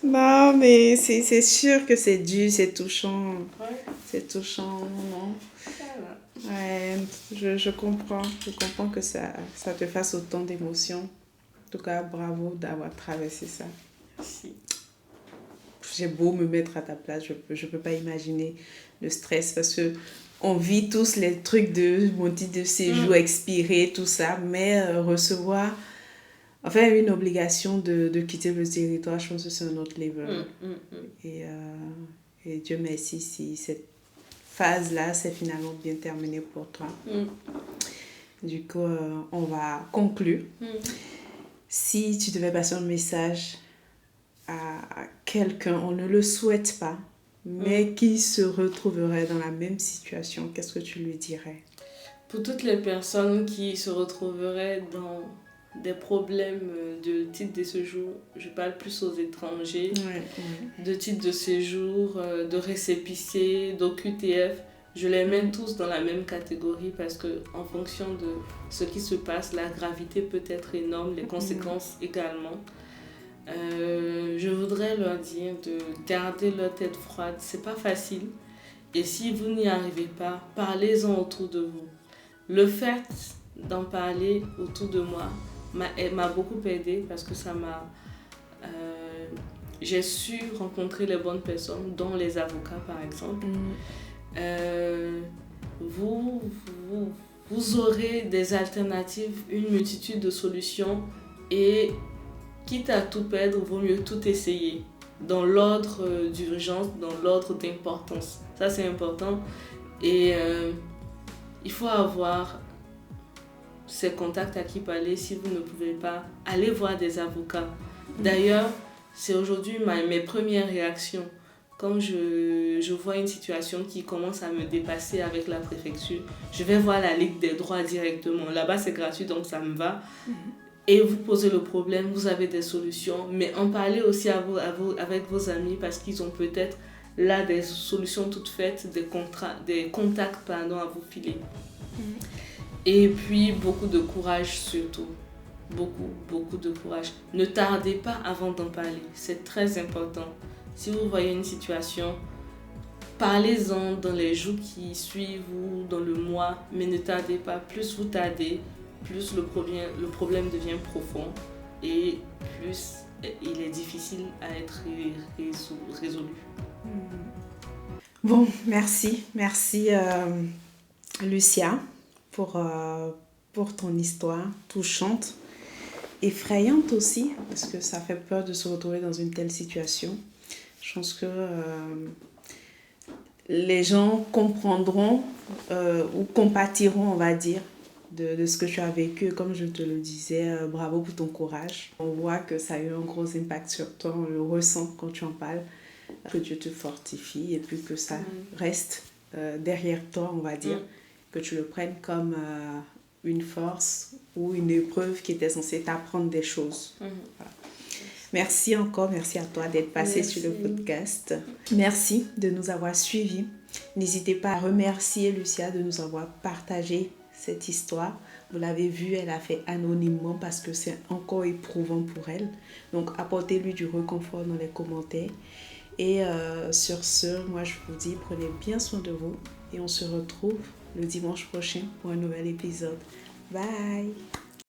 Non, mais c'est sûr que c'est dur, c'est touchant. Ouais. C'est touchant, non? Ouais, je comprends. Je comprends que ça te fasse autant d'émotions. En tout cas, bravo d'avoir traversé ça. Si. J'ai beau me mettre à ta place, je peux pas imaginer le stress parce que on vit tous les trucs de mon titre de séjour expiré, tout ça, mais recevoir, enfin une obligation de quitter le territoire, je pense que c'est un autre level. Et Dieu merci si cette phase-là s'est finalement bien terminée pour toi. Du coup, on va conclure. Si tu devais passer un message à quelqu'un, on ne le souhaite pas, mais qui se retrouverait dans la même situation, qu'est-ce que tu lui dirais? Pour toutes les personnes qui se retrouveraient dans des problèmes de titre de séjour, je parle plus aux étrangers, de titre de séjour, de récépissé, d'OQTF, je les mets tous dans la même catégorie parce que en fonction de ce qui se passe, la gravité peut être énorme, les conséquences également. Je voudrais leur dire de garder leur tête froide, c'est pas facile. Et si vous n'y arrivez pas, parlez-en autour de vous. Le fait d'en parler autour de moi m'a beaucoup aidé parce que ça m'a... j'ai su rencontrer les bonnes personnes, dont les avocats par exemple. Vous aurez des alternatives, une multitude de solutions et quitte à tout perdre, vaut mieux tout essayer dans l'ordre d'urgence, dans l'ordre d'importance. Ça c'est important et il faut avoir ces contacts à qui parler. Si vous ne pouvez pas, allez voir des avocats. D'ailleurs, c'est aujourd'hui mes premières réactions. Quand je vois une situation qui commence à me dépasser avec la préfecture, je vais voir la Ligue des droits directement. Là-bas, c'est gratuit, donc ça me va. Et vous posez le problème, vous avez des solutions, mais en parlez aussi avec vos amis parce qu'ils ont peut-être là des solutions toutes faites, des contacts à vous filer. Et puis, beaucoup de courage surtout. Beaucoup de courage. Ne tardez pas avant d'en parler, c'est très important. Si vous voyez une situation, parlez-en dans les jours qui suivent ou dans le mois, mais ne tardez pas. Plus vous tardez, plus le problème devient profond et plus il est difficile à être résolu. Bon, merci Lucia pour ton histoire touchante, effrayante aussi, parce que ça fait peur de se retrouver dans une telle situation. Je pense que les gens comprendront ou compatiront, on va dire, de ce que tu as vécu. Comme je te le disais, bravo pour ton courage. On voit que ça a eu un gros impact sur toi, on le ressent quand tu en parles. Que Dieu te fortifie et puis que ça reste derrière toi, on va dire. Que tu le prennes comme une force ou une épreuve qui était censée t'apprendre des choses. Voilà. Merci encore, merci à toi d'être passé sur le podcast. Merci de nous avoir suivis. N'hésitez pas à remercier Lucia de nous avoir partagé cette histoire. Vous l'avez vu, elle a fait anonymement parce que c'est encore éprouvant pour elle. Donc apportez-lui du réconfort dans les commentaires. Et sur ce, moi je vous dis, prenez bien soin de vous et on se retrouve le dimanche prochain pour un nouvel épisode. Bye!